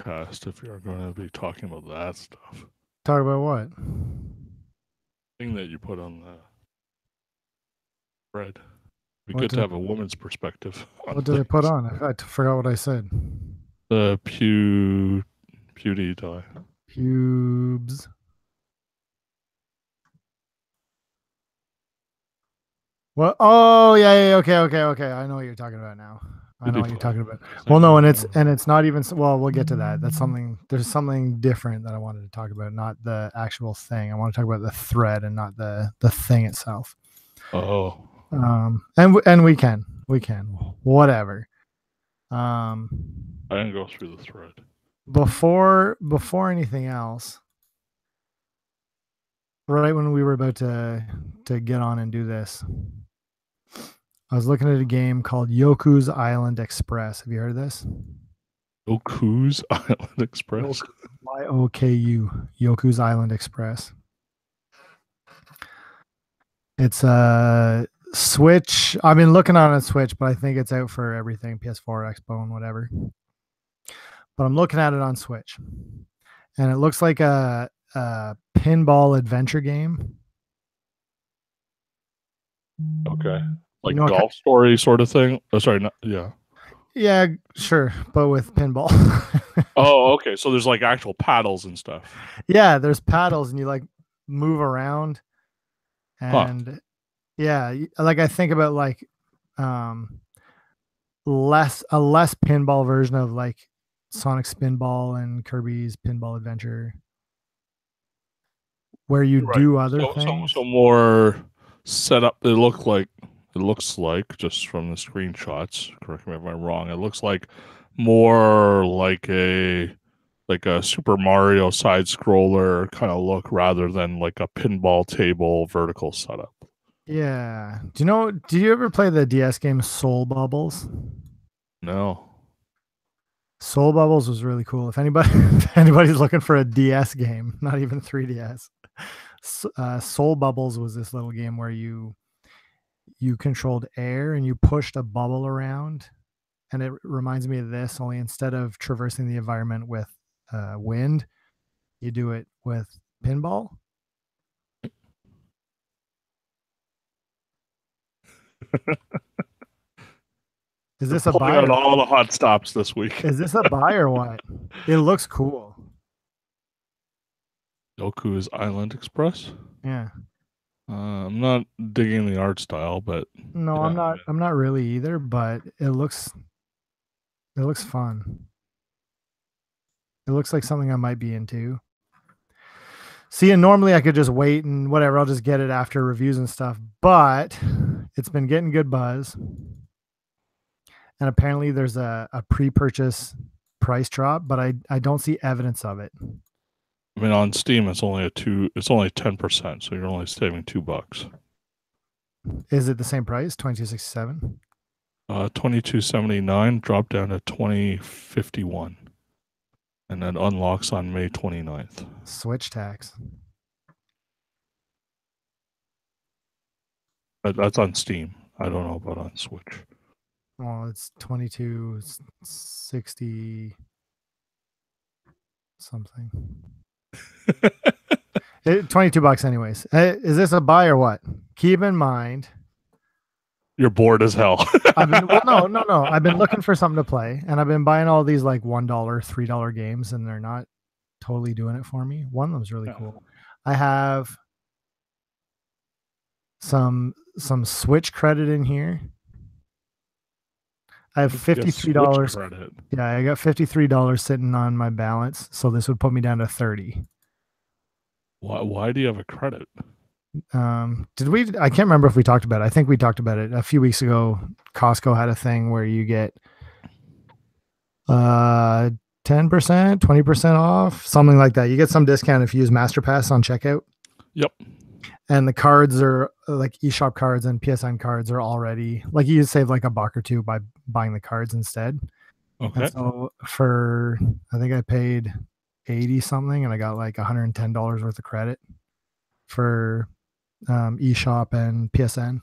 podcast if you're going to be talking about that stuff. Talk about what? Thing that you put on the thread. Be What good did- to have a woman's perspective. What did I put on? I forgot what I said. The PewDiePie. Pubes. What? Oh yeah. Okay. I know what you're talking about now. I know what you're talking about. Well, no, and it's not even. Well, we'll get to that. That's something. There's something different that I wanted to talk about, not the actual thing. I want to talk about the thread and not the thing itself. Oh. And we can whatever. I didn't go through the thread. Before anything else, right when we were about to get on and do this, I was looking at a game called Yoku's Island Express. Have you heard of this? Yoku's Island Express? Y-O-K-U. Yoku's Island Express. It's a Switch. I've been looking on a Switch, but I think it's out for everything, PS4, Xbox, and whatever. But I'm looking at it on Switch. And it looks like a pinball adventure game. Okay. Like Golf Story sort of thing? Oh, sorry. Yeah. Yeah, sure. But with pinball. Oh, okay. So there's like actual paddles and stuff. Yeah, there's paddles and you like move around. And yeah, like I think about like less pinball version of like Sonic Spinball and Kirby's Pinball Adventure, where you do other things. So more set up. It looks like just from the screenshots. Correct me if I'm wrong. It looks like more like a Super Mario side scroller kind of look rather than like a pinball table vertical setup. Yeah. Do you ever play the DS game Soul Bubbles? No. Soul Bubbles was really cool. If anybody's looking for a DS game, not even 3DS, Soul Bubbles was this little game where you controlled air and you pushed a bubble around. And it reminds me of this, only instead of traversing the environment with wind, you do it with pinball. Is this a buy? On all the hot stops this week. Is this a buy or what? It looks cool. Yoku's Island Express? Yeah. I'm not digging the art style, but no, yeah. I'm not really either, but it looks fun. It looks like something I might be into. See, and normally I could just wait and whatever, I'll just get it after reviews and stuff, but it's been getting good buzz. And apparently there's a pre-purchase price drop, but I don't see evidence of it. I mean, on Steam, it's only 10%, so you're only saving $2. Is it the same price, $22.67? $22.79 dropped down to $20.51, and then unlocks on May 29th. Switch tax. That's on Steam. I don't know about on Switch. Well, it's $22.60 something. $22 anyways. Is this a buy or what? Keep in mind, you're bored as hell. No. I've been looking for something to play, and I've been buying all these like $1, $3 games, and they're not totally doing it for me. One of them's really cool. I have some Switch credit in here. I have $53. Yeah, I got $53 sitting on my balance, so this would put me down to $30. Why do you have a credit? Did we? I can't remember if we talked about it. I think we talked about it a few weeks ago. Costco had a thing where you get 10%, 20% off, something like that. You get some discount if you use MasterPass on checkout. Yep. And the cards are like eShop cards and PSN cards are already like you save like $1 or $2 by buying the cards instead. Okay. And so I think I paid 80 something and I got like $110 worth of credit for eShop and PSN.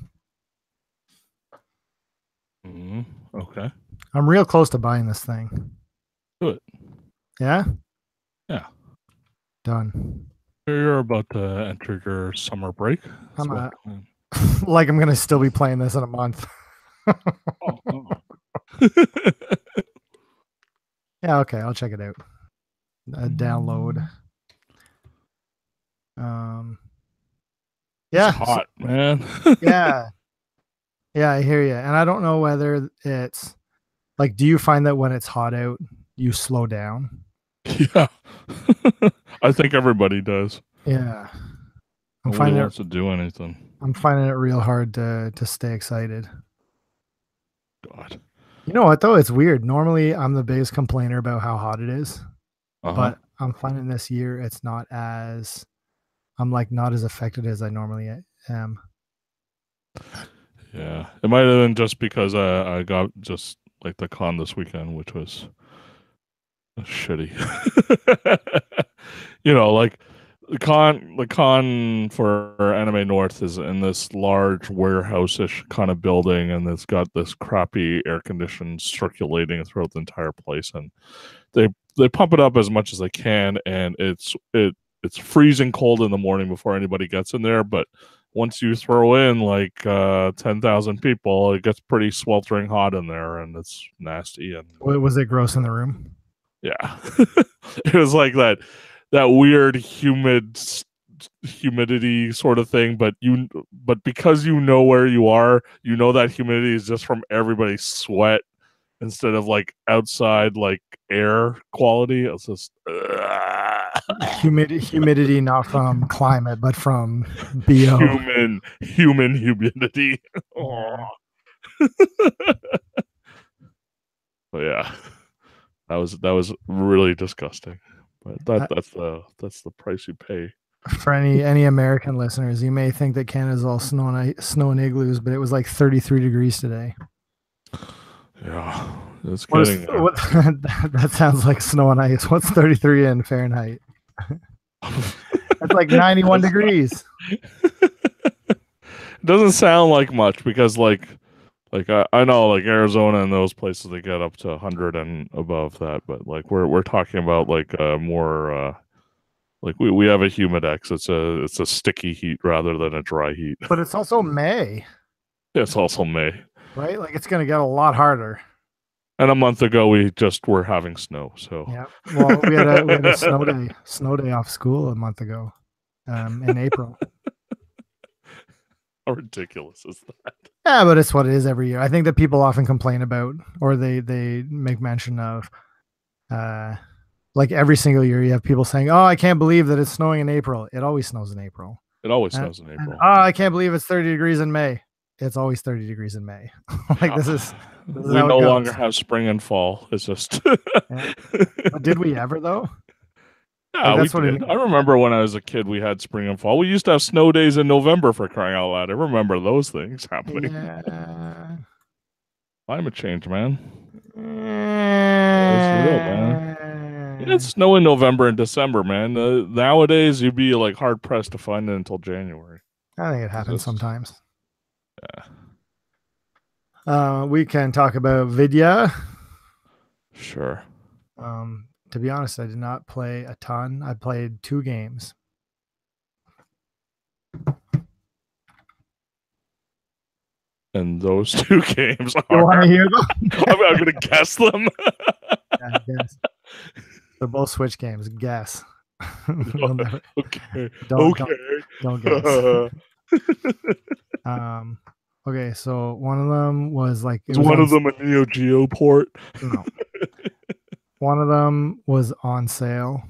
Okay. I'm real close to buying this thing. Do it. Yeah? Yeah. Done. You're about to enter your summer break. I'm About time. like I'm gonna still be playing this in a month. Oh. Yeah, okay, I'll check it out. Download. It's Yeah, hot, man. yeah, yeah. I hear you, and I don't know whether it's like, do you find that when it's hot out, you slow down? Yeah. I think everybody does. Yeah, Nobody wants to do anything. I'm finding it real hard to stay excited. God. You know what though? It's weird. Normally, I'm the biggest complainer about how hot it is, but I'm finding this year it's not as I'm like not as affected as I normally am. Yeah, it might have been just because I got just like the con this weekend, which was shitty. You know, like the con for Anime North is in this large warehouse-ish kind of building, and it's got this crappy air conditioning circulating throughout the entire place, and they pump it up as much as they can, and it's freezing cold in the morning before anybody gets in there, but once you throw in like 10,000 people, it gets pretty sweltering hot in there, and it's nasty. And Was it gross in the room? yeah, it was like that weird humidity sort of thing, but because you know where you are, you know that humidity is just from everybody's sweat instead of like outside like air quality. It's just humidity, not from climate, but from BO. Human humidity. Yeah. But yeah, that was really disgusting. But that's the price you pay. For any American listeners, you may think that Canada's all snow and igloos, but it was like 33 degrees today. Yeah, it's getting there. That sounds like snow and ice. What's 33 in Fahrenheit? That's like 91 degrees. It doesn't sound like much because like I know like Arizona and those places they get up to 100 and above that, but like we're talking about like more like we have a humidex. It's a sticky heat rather than a dry heat. But it's also May. It's also May. Right? Like it's gonna get a lot harder. And a month ago we just were having snow, so yeah. Well, we had a snow day off school a month ago, in April. How ridiculous is that? Yeah, but it's what it is every year. I think that people often complain about, or they make mention of, like every single year you have people saying, "Oh, I can't believe that it's snowing in April." It always snows in April. It always snows in April. Oh, I can't believe it's 30 degrees in May. It's always 30 degrees in May. Like this is we no longer have spring and fall. It's just yeah. But did we ever though? Yeah, like we did. I remember when I was a kid, we had spring and fall. We used to have snow days in November for crying out loud. I remember those things happening. Yeah. Climate change, man. It's real, man. It's snow in November and December, man. Nowadays, you'd be like hard pressed to find it until January. I think it happens sometimes. Yeah. We can talk about Vidya. Sure. To be honest, I did not play a ton. I played 2 games. And those 2 games are. You want to hear them? I'm going to guess them. Yeah, guess. They're both Switch games. Guess. Okay. Don't guess. Okay, so one of them was like. Is one of them a Neo Geo port? No. One of them was on sale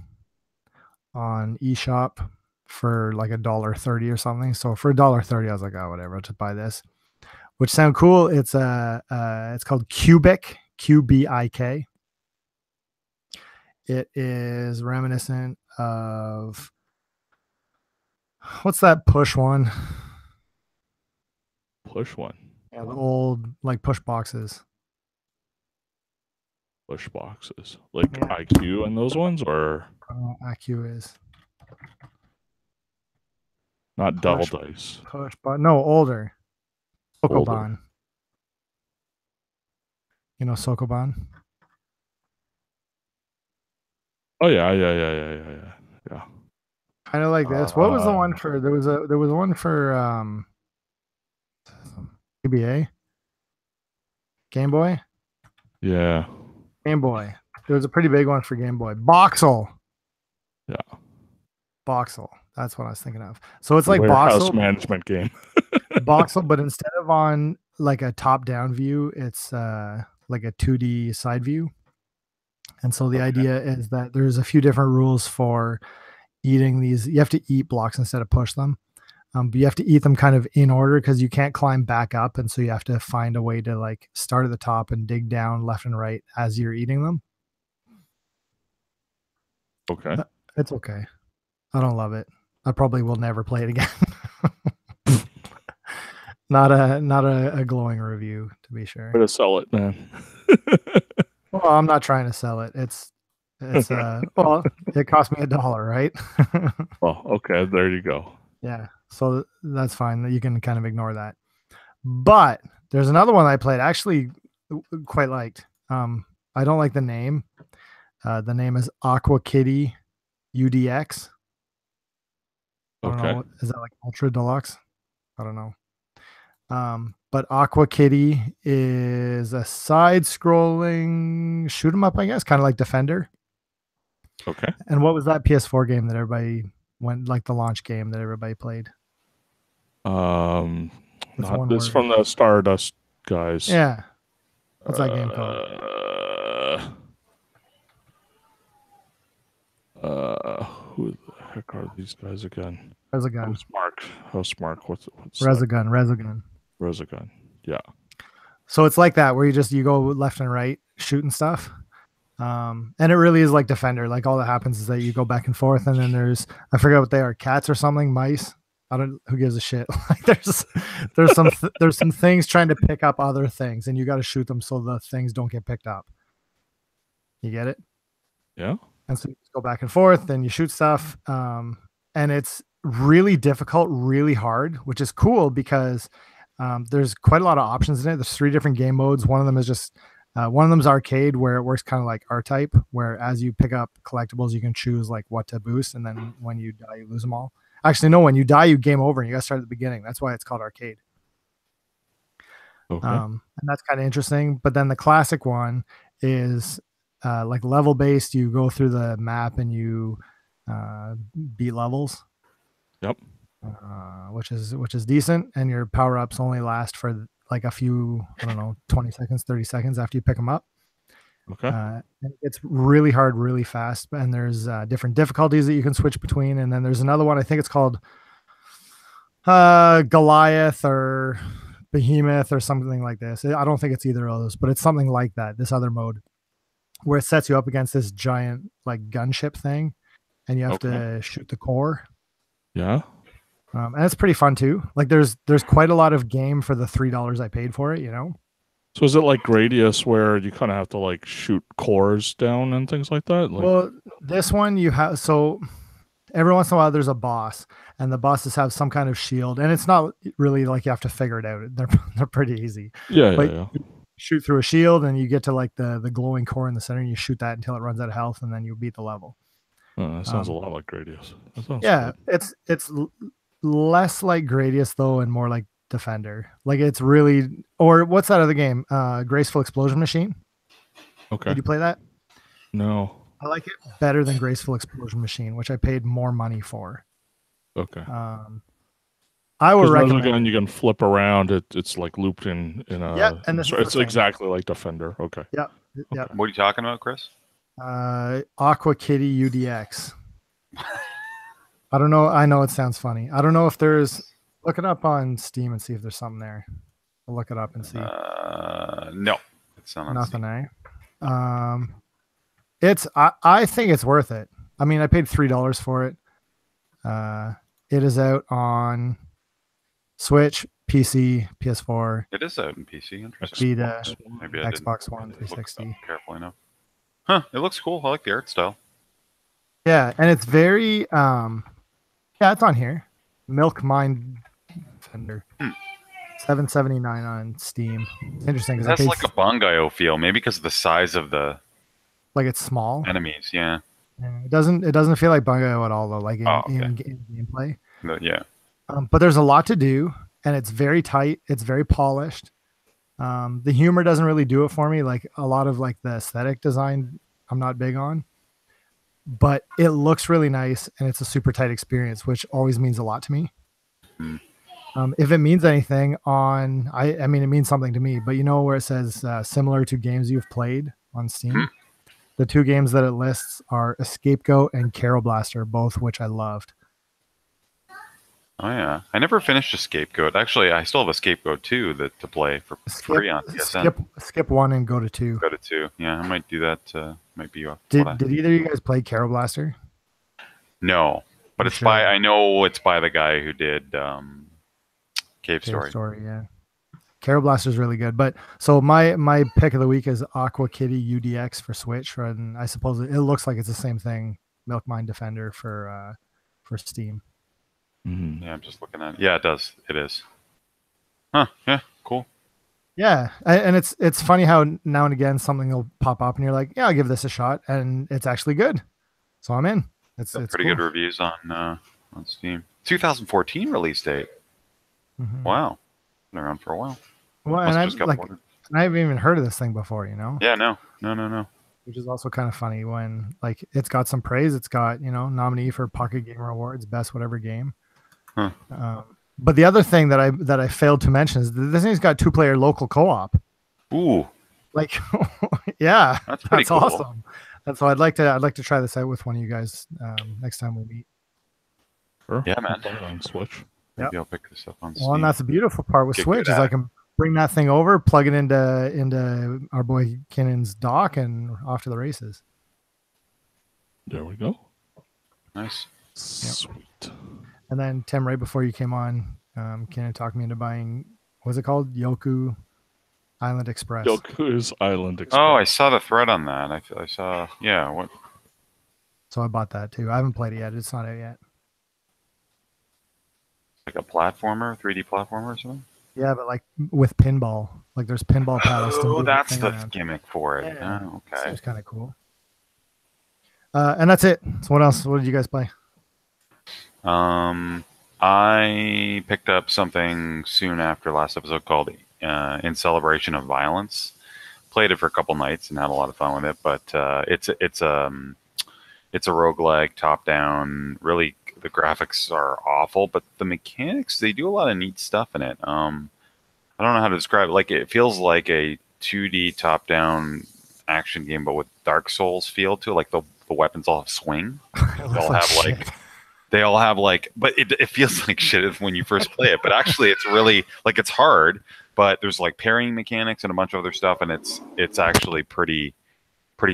on eShop for like $1.30 or something. So for $1.30, I was like, oh, whatever, I'll just buy this. Which sound cool. It's it's called Kubik, QBIK. It is reminiscent of what's that push one? Push one. Yeah, the old like push boxes. Push boxes like IQ and those ones, or IQ is not Double Dice. Push, but no, older. Sokoban. You know Sokoban? Oh yeah. Kind of like this. What was the one for? There was one for GBA, Game Boy, Yeah. Game Boy. There was a pretty big one for Game Boy. Boxel. Yeah. Boxel. That's what I was thinking of. So it's like Warehouse Boxel, management game. Boxel, but instead of on like a top-down view, it's like a 2D side view. And so the idea is that there's a few different rules for eating these. You have to eat blocks instead of push them. But you have to eat them kind of in order because you can't climb back up, and so you have to find a way to like start at the top and dig down left and right as you're eating them. Okay. It's okay. I don't love it. I probably will never play it again. not a glowing review, to be sure. Way to sell it, man. Well, I'm not trying to sell it. It's well, it cost me $1, right? Oh, okay. There you go. Yeah. So that's fine. You can kind of ignore that. But there's another one I played, actually quite liked. I don't like the name. The name is Aqua Kitty UDX. I don't know. Is that like Ultra Deluxe? I don't know. But Aqua Kitty is a side-scrolling shoot 'em up, I guess, kind of like Defender. Okay. And what was that PS4 game that everybody went, like the launch game that everybody played? Not this from the Stardust guys. Yeah. What's that game called? Who the heck are these guys again? Resogun. Housemark. What's Resogun. Resogun. Yeah. So it's like that where you go left and right shooting stuff. And it really is like Defender. Like all that happens is that you go back and forth, and then I forget what they are, cats or something, mice. Who gives a shit? Like there's some things trying to pick up other things, and you got to shoot them so the things don't get picked up. You get it? Yeah. And so you just go back and forth, and you shoot stuff. And it's really difficult, really hard, which is cool because there's quite a lot of options in it. There's 3 different game modes. One of them is just one of them is arcade, where it works kind of like R-Type, where as you pick up collectibles, you can choose like what to boost, and then when you die, you lose them all. Actually, no, when you die, you game over, and you got to start at the beginning. That's why it's called arcade. Okay. And that's kind of interesting. But then the classic one is like level based. You go through the map and you beat levels. Yep. Which is decent, and your power ups only last for like a few, 20 seconds, 30 seconds after you pick them up. Okay. It's really hard, really fast, and there's different difficulties that you can switch between. And then there's another one, I think it's called Goliath or Behemoth or something like this. I don't think it's either of those, but it's something like that. This other mode where it sets you up against this giant like gunship thing, and you have to shoot the core. Yeah. And it's pretty fun too. Like there's quite a lot of game for the $3 I paid for it, So is it like Gradius where you kind of have to like shoot cores down and things like that? Well, this one you have, so every once in a while there's a boss, and the bosses have some kind of shield, and it's not really like you have to figure it out. They're pretty easy. Yeah. You shoot through a shield, and you get to like the glowing core in the center, and you shoot that until it runs out of health, and then you beat the level. That sounds a lot like Gradius. Yeah, good. It's less like Gradius though, and more like Defender. Like it's really, or what's that other game? Graceful Explosion Machine. Okay. Did you play that? No. I like it better than Graceful Explosion Machine, which I paid more money for. Okay. I would recommend. You can flip around. It's like looped in a. Yeah, and it's exactly like Defender. Okay. Yeah. Yeah. What are you talking about, Chris? Aqua Kitty UDX. I don't know. I know it sounds funny. I don't know if there's. Look it up on Steam and see if there's something there. I'll look it up and see. No, it's not on nothing. Steam. I think it's worth it. I mean, I paid $3 for it. It is out on Switch, PC, PS4. It is out in PC. Interesting. Vita, Maybe Xbox One, 360. Carefully enough. Huh? It looks cool. I like the art style. Yeah, and it's very. Yeah, it's on here. Milk Mine Defender. $7.79 on Steam. It's interesting. That's like a Bangai feel, maybe because of the size of the. Like it's small. Enemies, yeah. Yeah, it doesn't feel like Bungo at all though, like Oh, in gameplay. Yeah. But there's a lot to do, and it's very tight. It's very polished. The humor doesn't really do it for me. Like a lot of like the aesthetic design, I'm not big on, but it looks really nice, and it's a super tight experience, which always means a lot to me. Mm. If it means anything I mean, it means something to me, but you know where it says similar to games you've played on Steam? Hmm. The two games that it lists are Escapegoat and Carol Blaster, both which I loved. Oh yeah, I never finished a Scapegoat. Actually, I still have a Scapegoat 2 to play for free on PSN. Skip one and go to two. Go to 2. Yeah, I might do that. Might be Did either of you guys play Carol Blaster? No, but You it's should. by I know it's by the guy who did Cave Cave Story. yeah. Carol Blaster is really good. But so my pick of the week is Aqua Kitty UDX for Switch, and I suppose it looks like it's the same thing. Milk Mine Defender for Steam. Mhm. Yeah, I'm just looking at it. Yeah, it does. It is. Huh. Yeah. Cool. Yeah, and it's funny how now and again something will pop up and you're like, yeah, I'll give this a shot, and it's actually good. So I'm in. It's Pretty cool. good reviews on Steam. 2014 release date. Mhm. Wow. Been around for a while. Well, Must and have just got ordered. I haven't even heard of this thing before, you know? Yeah. No. Which is also kind of funny when like it's got some praise. It's got, nominee for Pocket Gamer Awards, best whatever game. Huh. But the other thing that I failed to mention is that this thing's got 2-player local co-op. Ooh. Like, yeah, That's pretty cool. awesome. And so I'd like to try this out with one of you guys next time we meet. Sure. Yeah, man. I'll play it on Switch. Maybe I'll pick this up on Steam. Well, and that's the beautiful part with Get Switch good is at I can bring that thing over, plug it into our boy Kinnon's dock, and off to the races. There we go. Nice. Sweet. And then Tim, right before you came on, Kinnon talked me into buying. What's it called? Yoku Island Express. Yoku's Island Express. Oh, I saw the thread on that. I saw. Yeah. What? So I bought that too. I haven't played it yet. It's not out yet. Like a platformer, 3D platformer or something? Yeah, but like with pinball. Like there's pinball paddles. to Oh, move that's thing the around. gimmick for it. Yeah. Oh, okay. Seems kind of cool. And that's it. So what else? What did you guys play? I picked up something soon after last episode called In Celebration of Violence. Played it for a couple nights and had a lot of fun with it, but it's a roguelike top down. Really, the graphics are awful, but the mechanics, they do a lot of neat stuff in it. I don't know how to describe it. Like, it feels like a 2D top down action game, but with Dark Souls feel to it. Like the weapons all have swing. They all have but it feels like shit when you first play it. But actually, it's really like it's hard. But there's like parrying mechanics and a bunch of other stuff, and it's actually pretty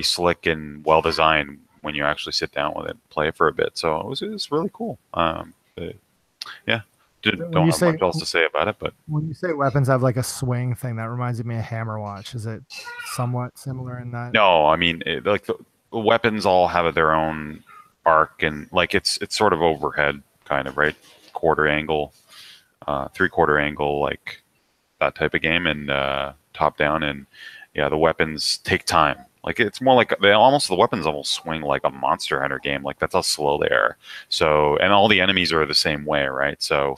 slick and well designed when you actually sit down with it and play it for a bit. So it was really cool. Yeah, don't have much else to say about it. But when you say weapons have like a swing thing, that reminds me of Hammerwatch. Is it somewhat similar in that? No, I mean like the weapons all have their own arc, and like it's sort of overhead kind of, right, quarter angle, 3/4 angle, like that type of game, and top down, and yeah, the weapons take time. Like it's more like the weapons almost swing like a Monster Hunter game. Like that's how slow they are. So, and all the enemies are the same way, right? So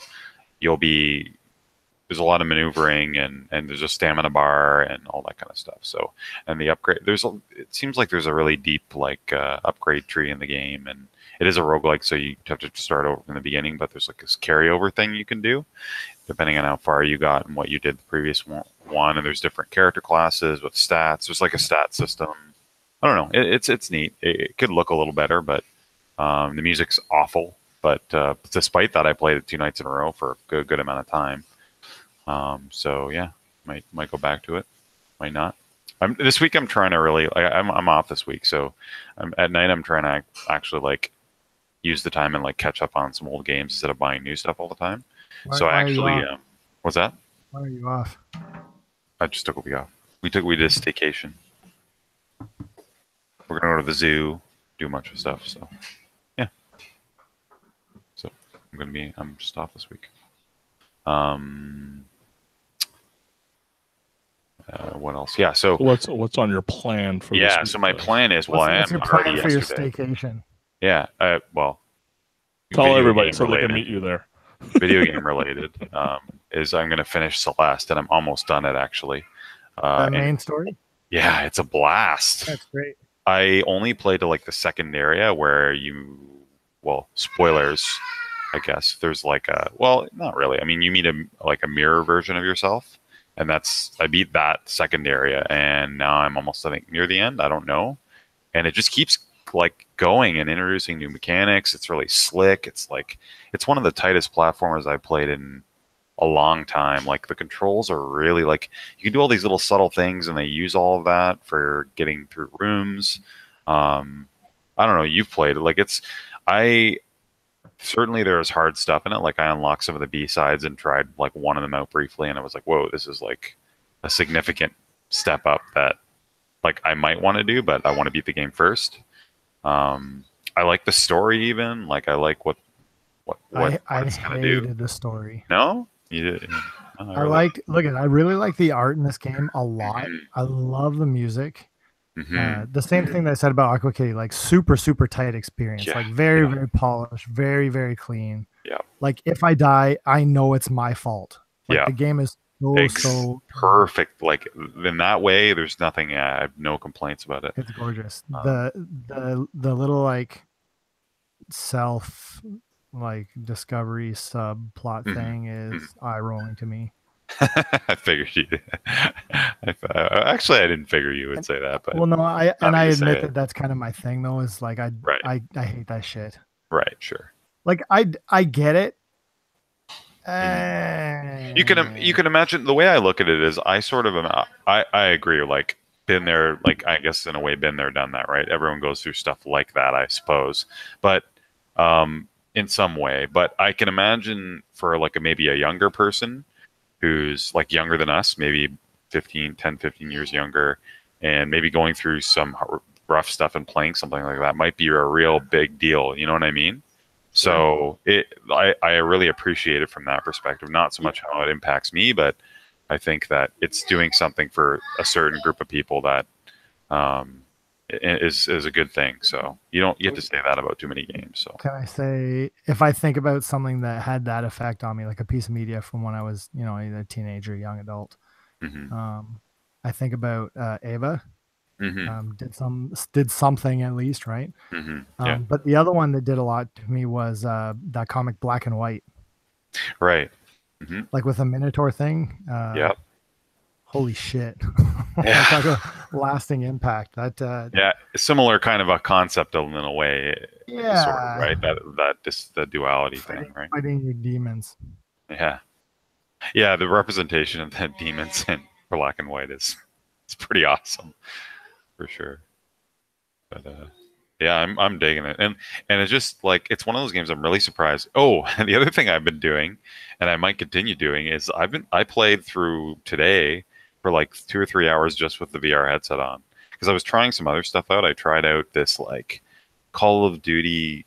there's a lot of maneuvering, and there's a stamina bar and all that kind of stuff. So, and the upgrade, it seems like there's a really deep upgrade tree in the game, and it is a roguelike, so you have to start over from the beginning, but there's like this carryover thing you can do depending on how far you got and what you did the previous one. And there's different character classes with stats. There's like a stat system. I don't know. It's neat. It could look a little better, but the music's awful. But despite that, I played it 2 nights in a row for a good amount of time. So yeah, might go back to it, might not. This week I'm trying to really. I'm off this week, so at night I'm trying to actually use the time and catch up on some old games instead of buying new stuff all the time. What's that? Why are you off? I just took a week off. We did a staycation. We're gonna go to the zoo, do a bunch of stuff. So yeah. So I'm just off this week. What else? Yeah. So What's on your plan for this yeah. week, So my guys? plan is, well, I What's am your already plan for your yesterday. staycation? Yeah. Well, Tell video everybody game so they related. can meet you there. Video game related is I'm going to finish Celeste, and I'm almost done it actually. The And main story? yeah, it's a blast. That's great. I only played to like the second area where well, spoilers, I guess. There's like well, not really. I mean, you meet like a mirror version of yourself, and I beat that second area, and now I'm almost, I think, near the end. I don't know, and it just keeps like going and introducing new mechanics. It's really slick. It's one of the tightest platformers I've played in a long time. Like the controls are really like you can do all these little subtle things, and they use all of that for getting through rooms. I don't know. You've played it. Like I certainly there's hard stuff in it. Like I unlocked some of the B-sides and tried like one of them out briefly, and I was like, whoa, this is like a significant step up that like I might want to do, but I want to beat the game first. I like the story even. Like I like what I it's gonna do. hated the story. No, you did. Oh, I really like the art in this game a lot. Mhm. I love the music. Mhm. The same thing that I said about Aqua Kitty, like super tight experience, Yeah, like very yeah. very polished, very clean. Yeah. Like if I die, I know it's my fault. Like Yeah. the game is so Perfect. Like in that way, there's nothing. I have no complaints about it. It's gorgeous. The little like self like discovery subplot Mhm. thing is eye rolling to me. I figured you. Actually, I didn't figure you would say that, but Well, no, I you say admit it. that that's kind of my thing though. Is like Right. I hate that shit. Right, sure. Like I get it. You can imagine the way I look at it is I sort of am. I agree. Like been there. Like I guess in a way been there, done that. Right. Everyone goes through stuff like that, I suppose. But in some way. But I can imagine for like maybe a younger person who's like younger than us, maybe 10, 15 years younger, and maybe going through some rough stuff and playing something like that might be a real big deal. You know what I mean? So I really appreciate it from that perspective. Not so much how it impacts me, but I think that it's doing something for a certain group of people that is a good thing. So you don't get to say that about too many games. So Can I say if I think about something that had that effect on me, like a piece of media from when I was, either a teenager, young adult, I think about Ava. Did something at least, right? Yeah. But the other one that did a lot to me was that comic Black and White, Right. like with a Minotaur thing. Yep. Holy shit! Yeah. Talk about lasting impact. That Yeah, similar kind of a concept in a way. Yeah. Sort of, right. The duality thing, right? Fighting your demons. Yeah. Yeah, the representation of the demons in Black and White is it's pretty awesome, for sure. But yeah, I'm digging it, and it's just like it's one of those games I'm really surprised. Oh, and the other thing I've been doing, and I might continue doing, is I played through today for like 2 or 3 hours just with the VR headset on because I was trying some other stuff out. I tried out this like Call of Duty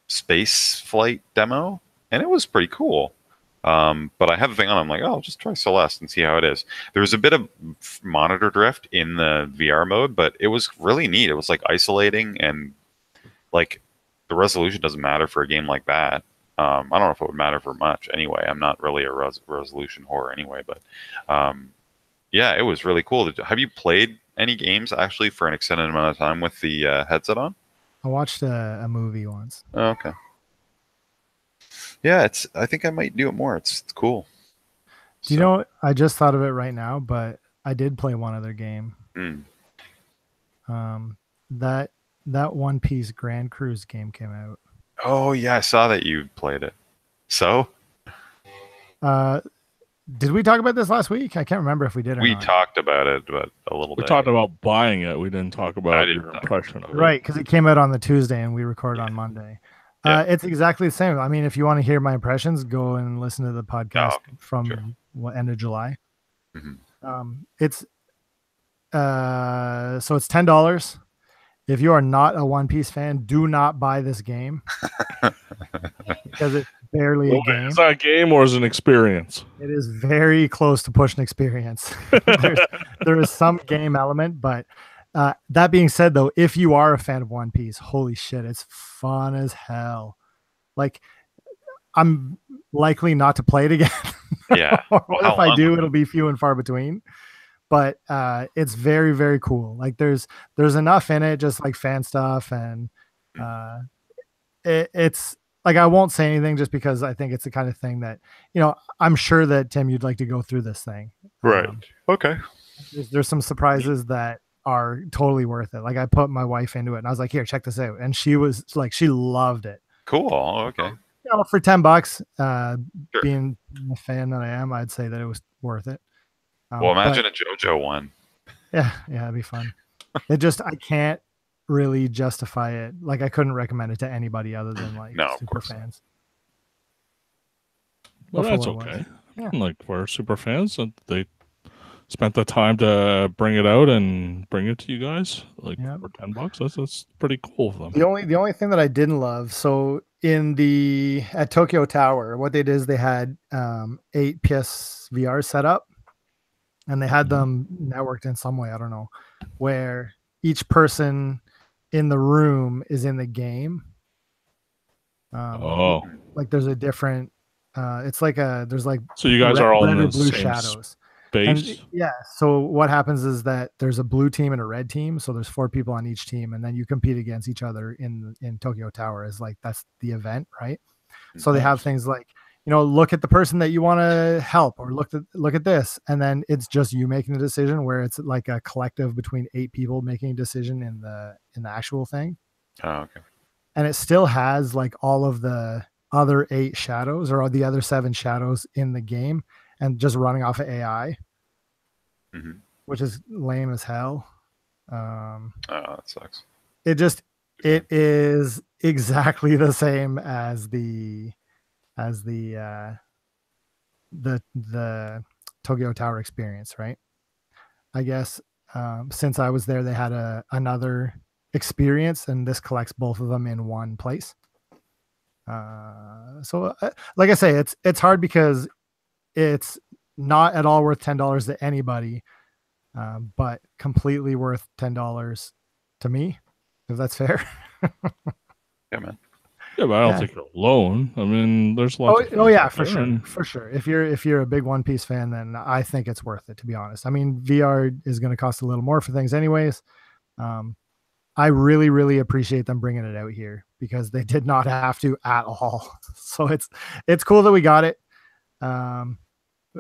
space flight demo, and it was pretty cool. But I had the thing on. I'm like, oh, I'll just try Celeste and see how it is. There was a bit of monitor drift in the VR mode, but it was really neat. It was like isolating, and like the resolution doesn't matter for a game like that. I don't know if it would matter for much anyway. I'm not really a resolution whore anyway, but yeah, it was really cool. Have you played any games actually for an extended amount of time with the headset on? I watched a movie once. Oh, okay. Yeah, I think I might do it more. It's cool. Do you know? I just thought of it right now, but I did play one other game. That One Piece Grand Cruise game came out. Oh yeah, I saw that you played it. So, did we talk about this last week? I can't remember if we did or we not. talked about it, but a little bit. We talked about buying it. We didn't talk about your impression of it. Right, because it came out on the Tuesday and we recorded on Monday. It's exactly the same. I mean, if you want to hear my impressions, go and listen to the podcast from end of July. It's so it's $10. If you are not a One Piece fan, do not buy this game because barely a Well, game. is that a game or is it an experience? It is very close to push an experience. There is some game element, but that being said, though, if you are a fan of One Piece, holy shit, it's fun as hell. Like, I'm likely not to play it again. Yeah. Or Well, if I do, it'll be few and far between. But it's very, very cool. Like, there's enough in it, just like fan stuff, and it's like, I won't say anything just because I think it's the kind of thing that, I'm sure that Tim, you'd like to go through this thing. Right. Okay. There's some surprises that are totally worth it. Like, I put my wife into it and I was like, here, check this out. And she was like, she loved it. Cool. Okay. For $10, Sure. being the fan that I am, I'd say that it was worth it. Well, imagine a JoJo one. Yeah, it'd be fun. I can't really justify it. Like, I couldn't recommend it to anybody other than like No, of super course not. fans. Well, But for that's what it was. okay. Yeah. Like, for super fans, and they spent the time to bring it out and bring it to you guys, like, Yeah. for $10. That's pretty cool of them. The only thing that I didn't love, so at Tokyo Tower, what they did is they had 8 PSVR set up, and they had them networked in some way, I don't know, where each person in the room is in the game. Like, there's a different it's like there's like So you guys are all in red or the blue same shadows. space. And yeah, so what happens is that there's a blue team and a red team, so there's 4 people on each team, and then you compete against each other in Tokyo Tower. Is like, that's the event, right? So they have things like, look at the person that you want to help, or look at this, and then it's just you making the decision, where it's like a collective between 8 people making a decision in the actual thing. Oh, okay. And it still has like all of the other 8 shadows, or the other 7 shadows in the game, and just running off of AI, which is lame as hell. Oh, that sucks. It is exactly the same as the Tokyo Tower experience, right? I guess since I was there, they had another experience, and this collects both of them in one place. So like I say, it's hard because it's not at all worth $10 to anybody, but completely worth $10 to me, if that's fair. Yeah, man. Yeah, but I don't think you're alone. I mean, there's lots. Oh yeah, for sure. If you're a big One Piece fan, then I think it's worth it, to be honest. I mean, VR is going to cost a little more for things anyways. I really, really appreciate them bringing it out here, because they did not have to at all. So it's cool that we got it.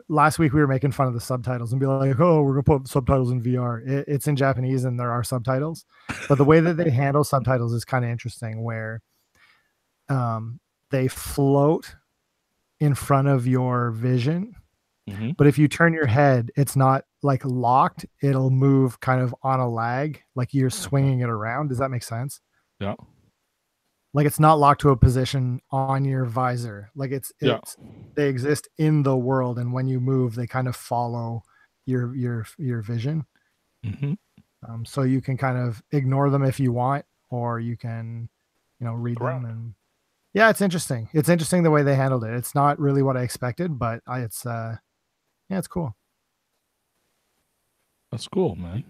Last week we were making fun of the subtitles and be like, oh, we're gonna put subtitles in VR. It's in Japanese and there are subtitles, but the way that they handle subtitles is kind of interesting, where they float in front of your vision, but if you turn your head, it's not like locked. It'll move kind of on a lag, like you're swinging it around. Does that make sense? Yeah. Like, it's not locked to a position on your visor. Like, they exist in the world, and when you move, they kind of follow your vision. So you can kind of ignore them if you want, or you can, read them. And yeah, it's interesting. It's interesting the way they handled it. It's not really what I expected, but it's cool. That's cool, man.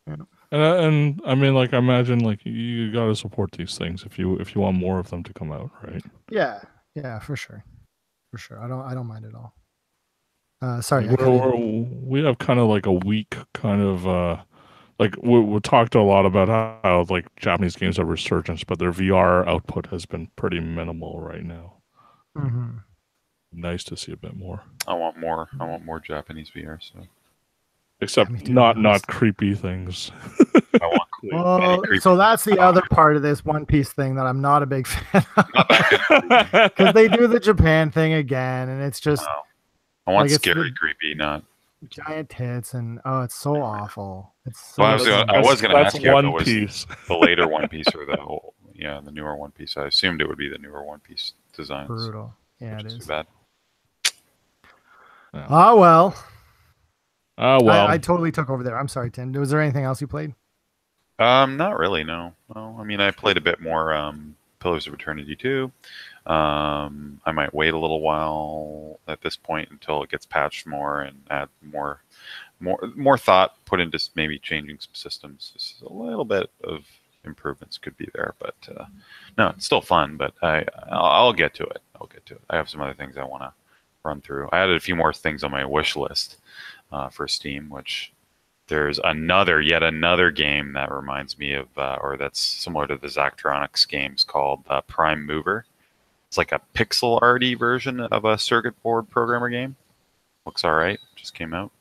Yeah. And I mean, like, I imagine, like, you got to support these things if you want more of them to come out, right? Yeah, for sure. I don't mind at all. Sorry, we have kind of like a weak kind of like we talked a lot about how like Japanese games have resurgence, but their VR output has been pretty minimal right now. Nice to see a bit more. I want more Japanese VR. So, except not creepy things. I want well, so that's the other part of this One Piece thing that I'm not a big fan of, because they do the Japan thing again, and it's just I want like, scary, creepy, not giant tits, and it's so awful. It's so I was going to ask you if it was Piece. The later One Piece or the newer One Piece. I assumed it would be the newer One Piece designs. Brutal. Yeah, it is. Too bad. Yeah. Oh well. I totally took over there. I'm sorry, Tim. Was there anything else you played? Not really. No. I mean, I played a bit more Pillars of Eternity 2. I might wait a little while at this point until it gets patched more and add more thought put into maybe changing some systems. Just a little bit of improvements could be there, but no, it's still fun. But I'll get to it. I have some other things I want to run through. I added a few more things on my wish list for Steam, which there's yet another game that reminds me of, or that's similar to the Zachtronics games called Prime Mover. It's like a pixel arty version of a circuit board programmer game. Looks all right. Just came out.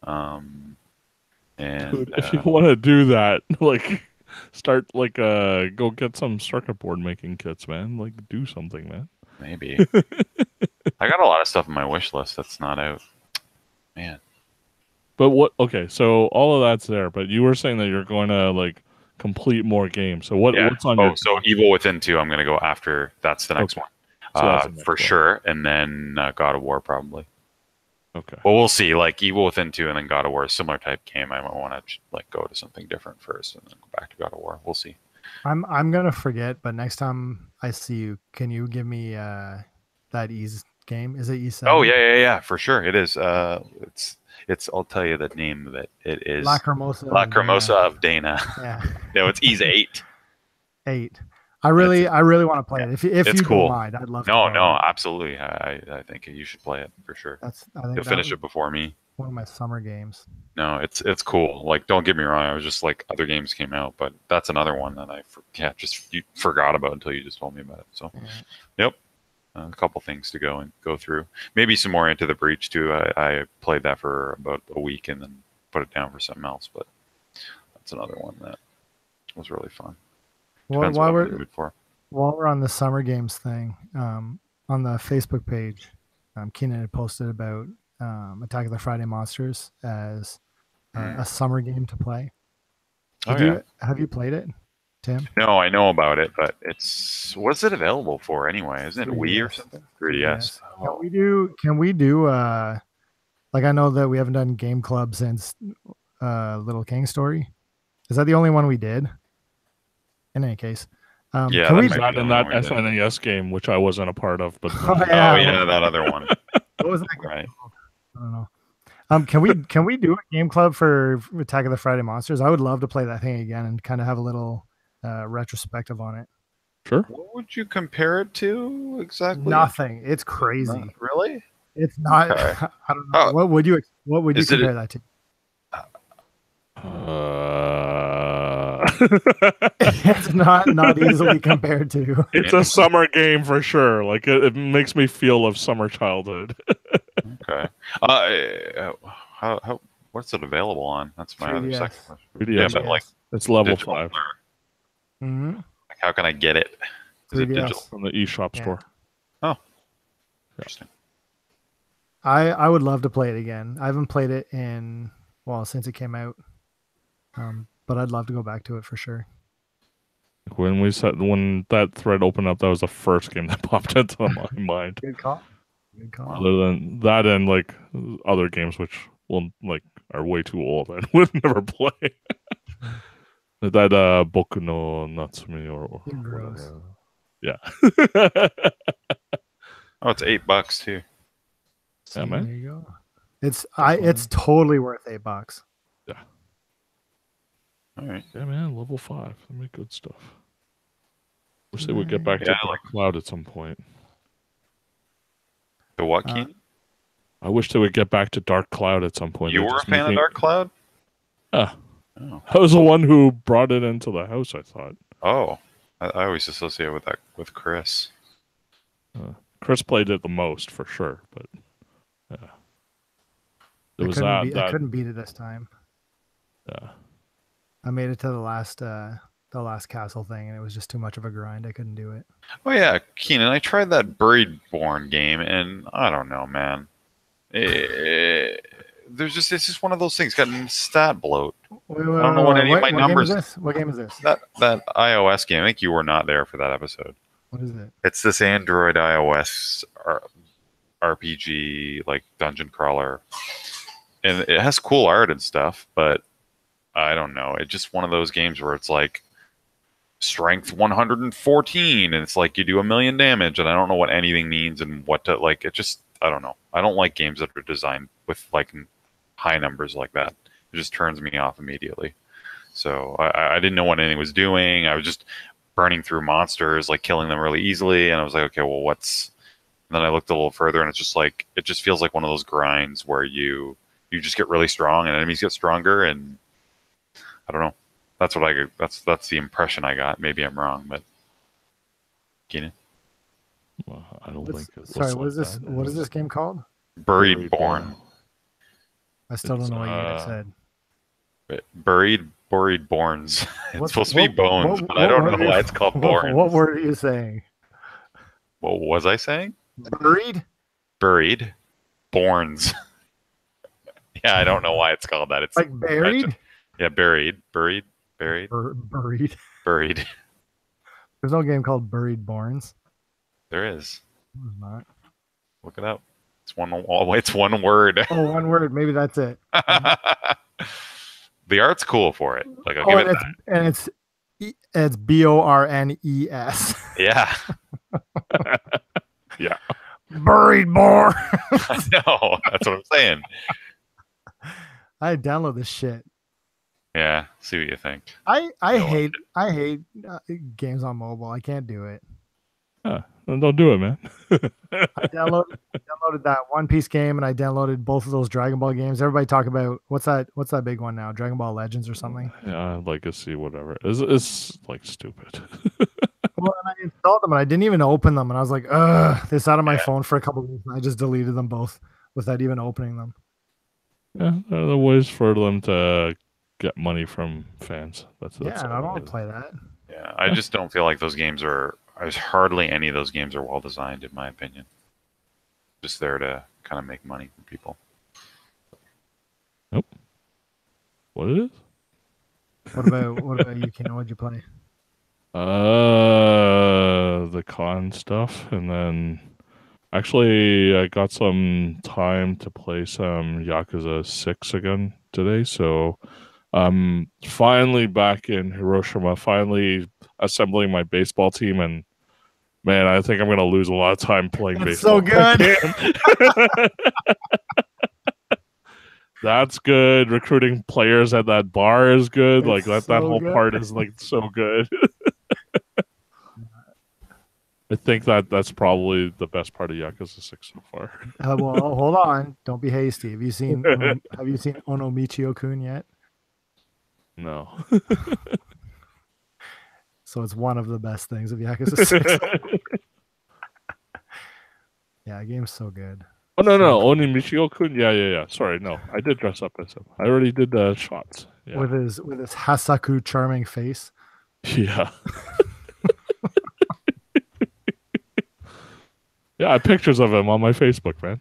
And Dude, if you want to do that, like, start like go get some circuit board making kits, man. Like, do something, man. Maybe. I got a lot of stuff on my wish list that's not out, man. But what? Okay, so all of that's there. But you were saying that you're going to like complete more games. So what's on your? So Evil Within 2, I'm going to go after. That's the next one, So that's the next for one. sure. And then God of War probably. Okay. Well, we'll see. Like Evil Within 2 and then God of War, similar type game. I might want to like go to something different first and then go back to God of War. We'll see. I'm gonna forget, but next time I see you, can you give me that Ys game? Is it Ys? Oh yeah, for sure. It is. It's. I'll tell you the name of it. It is Lacrimosa of Dana. Yeah, No, it's Ys 8. 8. I really want to play it. If it's you cool. don't mind, I'd love to. No, absolutely. I think you should play it for sure. I think You'll finish it before me. One of my summer games. No, it's cool. Like, don't get me wrong. I was just like other games came out, but that's another one that you forgot about until you just told me about it. So, Yep, a couple things to go through. Maybe some more Into the Breach too. I played that for about a week and then put it down for something else. But that's another one that was really fun. While we're on the summer games thing, on the Facebook page, Keenan had posted about Attack of the Friday Monsters as a summer game to play. Have you played it, Tim? No, I know about it, but what's it available for anyway? Isn't it 3DS. Wii or something? 3DS. Oh. Can we do like, I know that we haven't done Game Club since Little King Story. Is that the only one we did? In any case. Yeah, can we That in that SNES game, which I wasn't a part of, but that other one. What was that game? Right. I don't know. Can we do a game club for Attack of the Friday Monsters? I would love to play that thing again and kind of have a little retrospective on it. Sure. What would you compare it to exactly? Nothing. It's crazy. Really? It's not. Okay. I don't know. What would you compare that to? It's not easily compared to. It's a summer game for sure. Like it makes me feel of summer childhood. Okay. What's it available on? That's my other 3DS. second question. 3DS. Yeah, but like It's level digital 5 Mm-hmm. like, how can I get it? Is it 3DS. digital? from the eShop store. Interesting. I would love to play it again. I haven't played it since it came out. But I'd love to go back to it for sure. When that thread opened up, that was the first game that popped into my mind. Good call. Other than that, and like other games which are way too old and would never play. That Boku no Natsumi or You're gross. whatever. Yeah. Oh, it's $8 too. Yeah, man. There you go. It's totally worth $8. All right. Yeah, man, level 5. They make good stuff. Wish they would get back to Yeah, Dark Cloud at some point. The what, Keen? I wish they would get back to Dark Cloud at some point. You They're were a just fan of making- Dark Cloud? Yeah. Oh. I was the one who brought it into the house, I thought. Oh. I always associate with Chris. Chris played it the most, for sure, but yeah. It was I that. couldn't beat it this time. Yeah. I made it to the last castle thing, and it was just too much of a grind. I couldn't do it. Oh yeah, Keenan, I tried that Buriedborn game, and I don't know, man. It's just one of those things. Got stat bloat. I don't know what any of my numbers. What game is this? That iOS game. I think you were not there for that episode. What is it? It's this Android iOS RPG like dungeon crawler, and it has cool art and stuff, but I don't know. It's just one of those games where it's like strength 114, and it's like you do 1,000,000 damage, and I don't know what anything means and what to like. It just I don't know. I don't like games that are designed with like high numbers like that. It just turns me off immediately. So I didn't know what anything was doing. I was just burning through monsters, like killing them really easily, and I was like, okay, well, what's? And then I looked a little further, and it's just like it just feels like one of those grinds where you just get really strong, and enemies get stronger, and I don't know. That's what that's the impression I got. Maybe I'm wrong, but Keenan. Well, I don't think. Sorry, what is this? What is this game called? Buried Born. I still don't know what you guys said. Buried Borns. It's supposed to be bones, but I don't know why it's called Borns. What word are you saying? What was I saying? Buried Borns. Yeah, I don't know why it's called that. It's like buried. Yeah, buried. Buried. There's no game called Buried Borns. There is. There's not. Look it up. It's one word. Oh, one word. Maybe that's it. The art's cool for it. Like I'll give it that. And it's Bornes. Yeah. Yeah. Buried Born. I know. That's what I'm saying. I download this shit. Yeah. See what you think. I hate games on mobile. I can't do it. Then don't do it, man. I downloaded that One Piece game, and I downloaded both of those Dragon Ball games. Everybody talk about what's that big one now? Dragon Ball Legends or something? Yeah, Legacy, whatever. It's like stupid. Well, and I installed them, and I didn't even open them, and I was like, ugh, this out of my phone for a couple of weeks, and I just deleted them both without even opening them. Yeah, there are the ways for them to get money from fans. That's I don't want to play that. Yeah, I just don't feel like those games are. There's hardly any of those games are well designed, in my opinion. Just there to kind of make money from people. Nope. What it is? What about you, Keno? What'd you play? The con stuff, and then actually I got some time to play some Yakuza 6 again today, so I'm finally back in Hiroshima, finally assembling my baseball team, and man, I think I'm gonna lose a lot of time playing baseball. So good. That's good. Recruiting players at that bar is good. It's that whole part is like so good. I think that's probably the best part of Yakuza 6 so far. Well, hold on. Don't be hasty. Have you seen Onomichio-kun yet? No. So it's one of the best things of Yakuza 6. Yeah, the game's so good. Oh, no. Onimitsuyo-kun? Yeah. Sorry, no. I did dress up as him. I already did shots. Yeah. With his Hasaku charming face. Yeah. Yeah, I have pictures of him on my Facebook, man.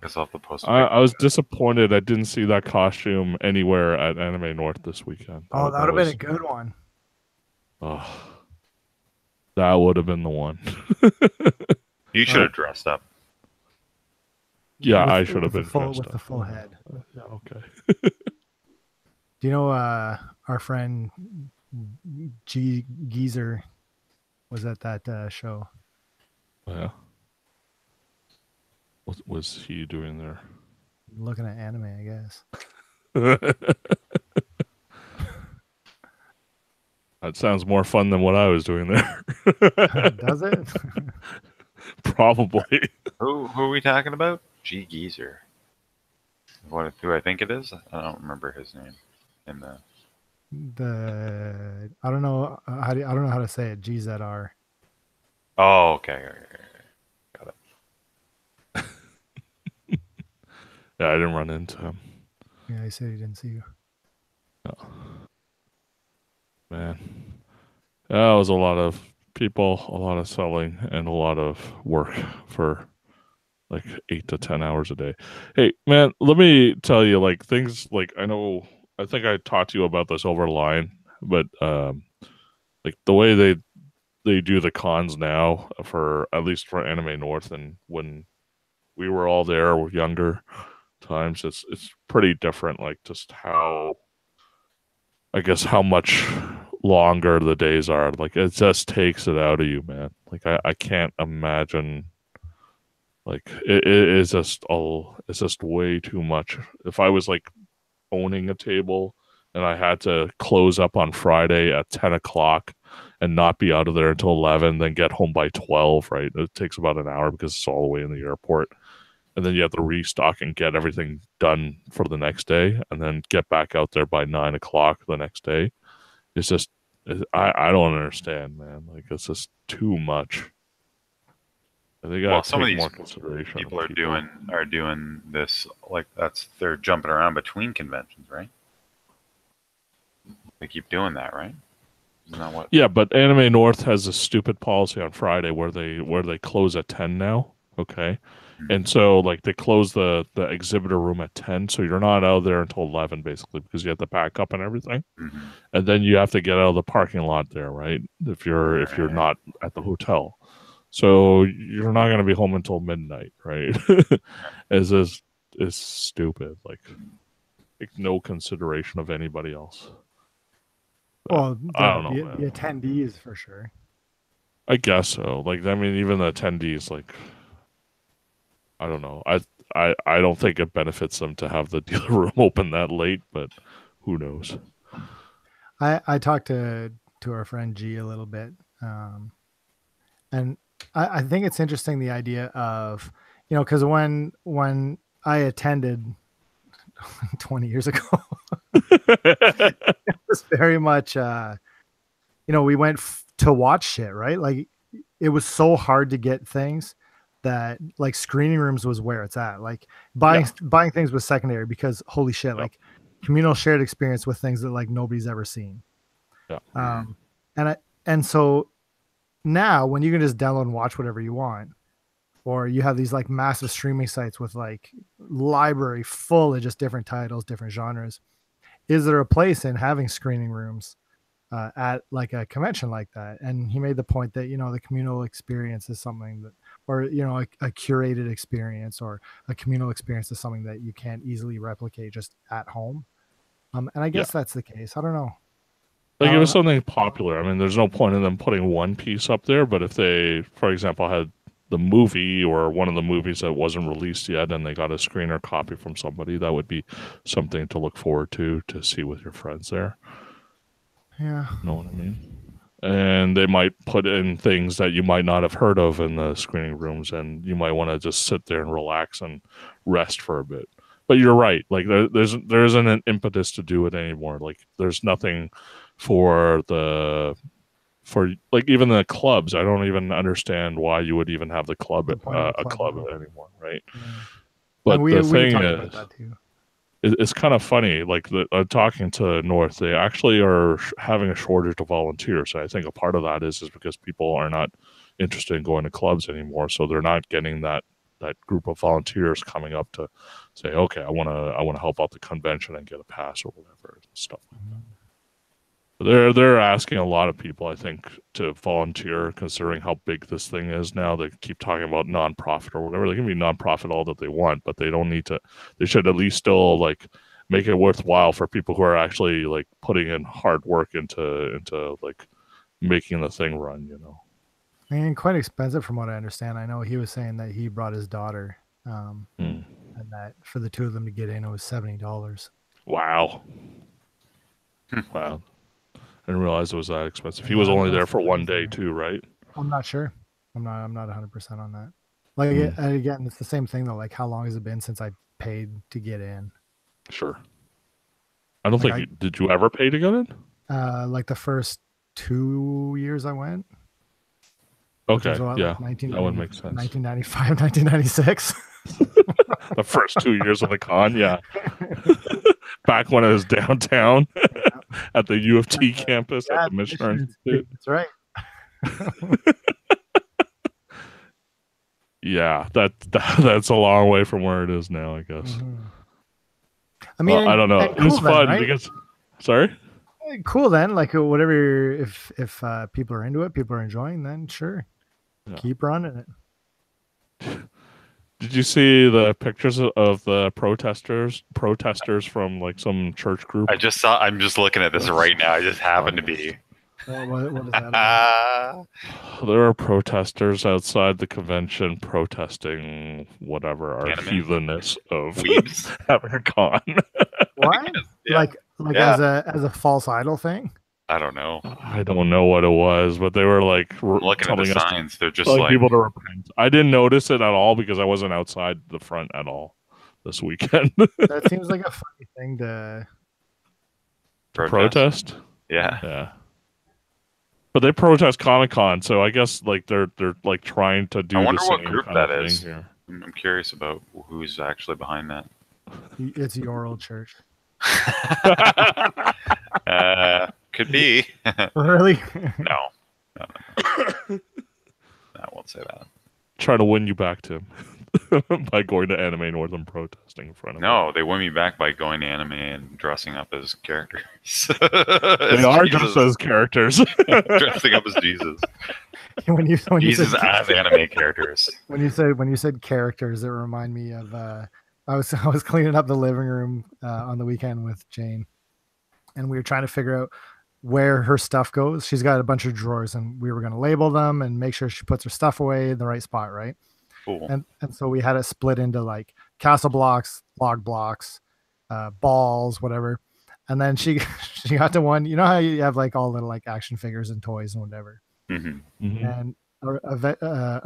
Guess I'll have to post. I was disappointed I didn't see that costume anywhere at Anime North this weekend. Oh, that would have been a good one. Oh, that would have been the one. You should have dressed up. Yeah, I should have been dressed with the full head. Yeah, okay. Do you know our friend Geezer was at that show? Yeah. What was he doing there? Looking at anime, I guess. That sounds more fun than what I was doing there. Does it? Probably. Who are we talking about? G Geezer. Who I think it is? I don't remember his name. In the I don't know I don't know how to say it. GZR. Oh, okay. Got it. Yeah, I didn't run into him. Yeah, he said he didn't see you. No. Man. Yeah, it was a lot of people, a lot of selling, and a lot of work for like 8 to 10 hours a day. Hey, man, let me tell you, like, things like I think I talked to you about this over the line, but like the way they do the cons now, for at least for Anime North, and when we were all there with younger times, it's pretty different. Like just how I guess how much longer the days are. Like it just takes it out of you, man. Like I can't imagine. Like it is just all. It's just way too much. If I was like owning a table and I had to close up on Friday at 10 o'clock and not be out of there until 11, then get home by 12. Right, it takes about an hour because it's all the way in the airport, and then you have to restock and get everything done for the next day, and then get back out there by 9 o'clock the next day. It's just I don't understand, man. Like it's just too much. I think Well, some of take these more consideration. people are doing this like they're jumping around between conventions, right? They keep doing that, right? Isn't that what? Yeah, but Anime North has a stupid policy on Friday where they close at 10 now. Okay. And so like they close the exhibitor room at 10, so you're not out there until 11 basically because you have to pack up and everything. Mm-hmm. And then you have to get out of the parking lot there, right? If you're not at the hotel. So you're not going to be home until midnight, right? It's stupid. Like no consideration of anybody else. But Well, I don't know. the attendees for sure. I guess so. Like, I mean, even the attendees, like, I don't know. I don't think it benefits them to have the dealer room open that late, but who knows? I talked to our friend G a little bit, and I think it's interesting the idea of, because when I attended 20 years ago, it was very much, we went to watch shit, right? Like it was so hard to get things that like screening rooms was where it's at. Like buying things was secondary because holy shit, like communal shared experience with things that like nobody's ever seen. Yeah. And so now when you can just download and watch whatever you want, or you have these like massive streaming sites with like library full of just different titles, different genres, is there a place in having screening rooms at like a convention like that? And he made the point that, the communal experience is something that, or, a curated experience or a communal experience is something that you can't easily replicate just at home. And I guess that's the case. I don't know. Like it was something popular. I mean, there's no point in them putting one piece up there, but if they, for example, had the movie or one of the movies that wasn't released yet and they got a screener copy from somebody, that would be something to look forward to see with your friends there. Yeah. Know what I mean? And they might put in things that you might not have heard of in the screening rooms, and you might want to just sit there and relax and rest for a bit. But you're right. Like there isn't an impetus to do it anymore. Like there's nothing for like even the clubs. I don't even understand why you would even have the club a club anymore, right? Yeah. But the thing is, it's kind of funny. Like talking to North, they actually are having a shortage of volunteers. I think a part of that is because people are not interested in going to clubs anymore, so they're not getting that group of volunteers coming up to say, okay, I want to help out the convention and get a pass or whatever, stuff like that. They're asking a lot of people, I think, to volunteer, considering how big this thing is now. They keep talking about nonprofit or whatever. They can be nonprofit all that they want, but they don't need to. They should at least still like make it worthwhile for people who are actually like putting in hard work into like making the thing run. And quite expensive from what I understand. I know he was saying that he brought his daughter, and that for the two of them to get in, it was $70. Wow. Wow. I didn't realize it was that expensive. He was only there for one day too, right? I'm not sure. I'm not 100% on that. Like again, it's the same thing though. Like how long has it been since I paid to get in? Sure. I don't think did you ever pay to get in? Like the first 2 years I went. Okay, yeah, that would make sense. 1995, 1996. The first 2 years of the con, yeah. Back when I was downtown at the U of T campus at the Missioner Institute. That's right. Yeah, that's a long way from where it is now, I guess. Mm-hmm. I mean, I don't know. It was fun, right? Because, sorry? Cool then. Like whatever, if people are into it, people are enjoying, then sure. Yeah. Keep running it. Did you see the pictures of the protesters from like some church group? I just saw. I'm just looking at this right now. I just happen to be. What is that about? There are protesters outside the convention protesting whatever our Anime? heathenness of Weebs? having a con. What? Yeah. Like Yeah. as a false idol thing? I don't know. I don't know what it was, but they were like I'm looking at the telling us signs. They're just telling like people to repent. I didn't notice it at all because I wasn't outside the front at all this weekend. That seems like a funny thing to. Protest? Yeah. Yeah. But they protest Comic-Con, so I guess like they're like trying to do I wonder the what same group kind of that thing is. here. I'm curious about who's actually behind that. It's your old church. Could be. Really? No. I won't say that. Trying to win you back, Tim, by going to Anime North and protesting in front of No, they win me back by going to anime and dressing up as characters. They are just as characters. dressing up as Jesus. when you Jesus said, as anime characters. when you said characters, it reminded me of I was cleaning up the living room on the weekend with Jane, and we were trying to figure out where her stuff goes. She's got a bunch of drawers, and we were going to label them and make sure she puts her stuff away in the right spot, right? Cool. And so we had it split into like castle blocks, log blocks, balls, whatever. And then she got to one. You know how you have like all little like action figures and toys and whatever. Mm-hmm. And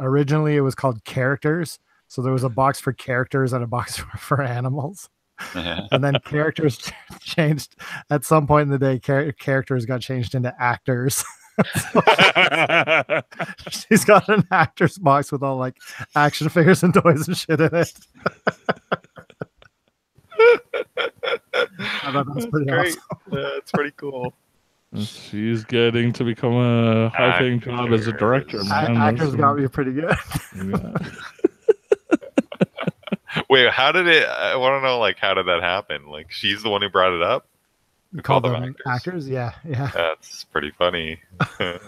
originally it was called characters. So there was a box for characters and a box for animals. And then characters changed at some point in the day. Characters got changed into actors. She's got an actor's box with all like action figures and toys and shit in it. I thought that was pretty Great. awesome. Yeah, it's pretty cool. She's getting to become a high-paying job as a director. Man. Actors got me pretty good. Yeah. Wait, how did it? I want to know, like, how did that happen? Like, she's the one who brought it up. You Call call them them actors? actors? Yeah. That's pretty funny. I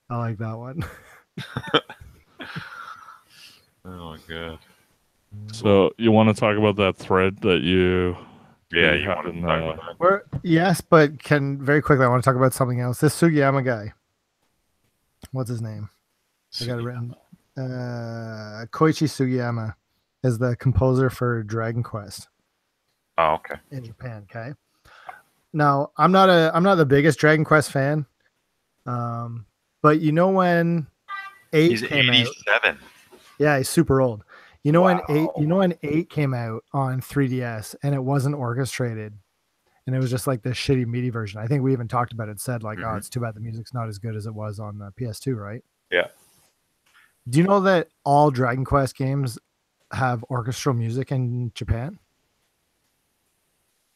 like that one. Oh my god. So you want to talk about that thread that you? Yeah, you you want to talk about that? Yes, but very quickly, I want to talk about something else. This Sugiyama guy. What's his name? I got it written. Koichi Sugiyama is the composer for Dragon Quest Oh, okay. in Japan. Okay. Now, I'm not the biggest Dragon Quest fan, but you know when 8 He's came out. 87. Yeah, he's super old. You know Wow. when 8 came out on 3DS and it wasn't orchestrated, and it was just like the shitty MIDI version. I think we even talked about it. Said like, oh, it's too bad the music's not as good as it was on the PS2, right? Yeah. Do you know that all Dragon Quest games have orchestral music in Japan?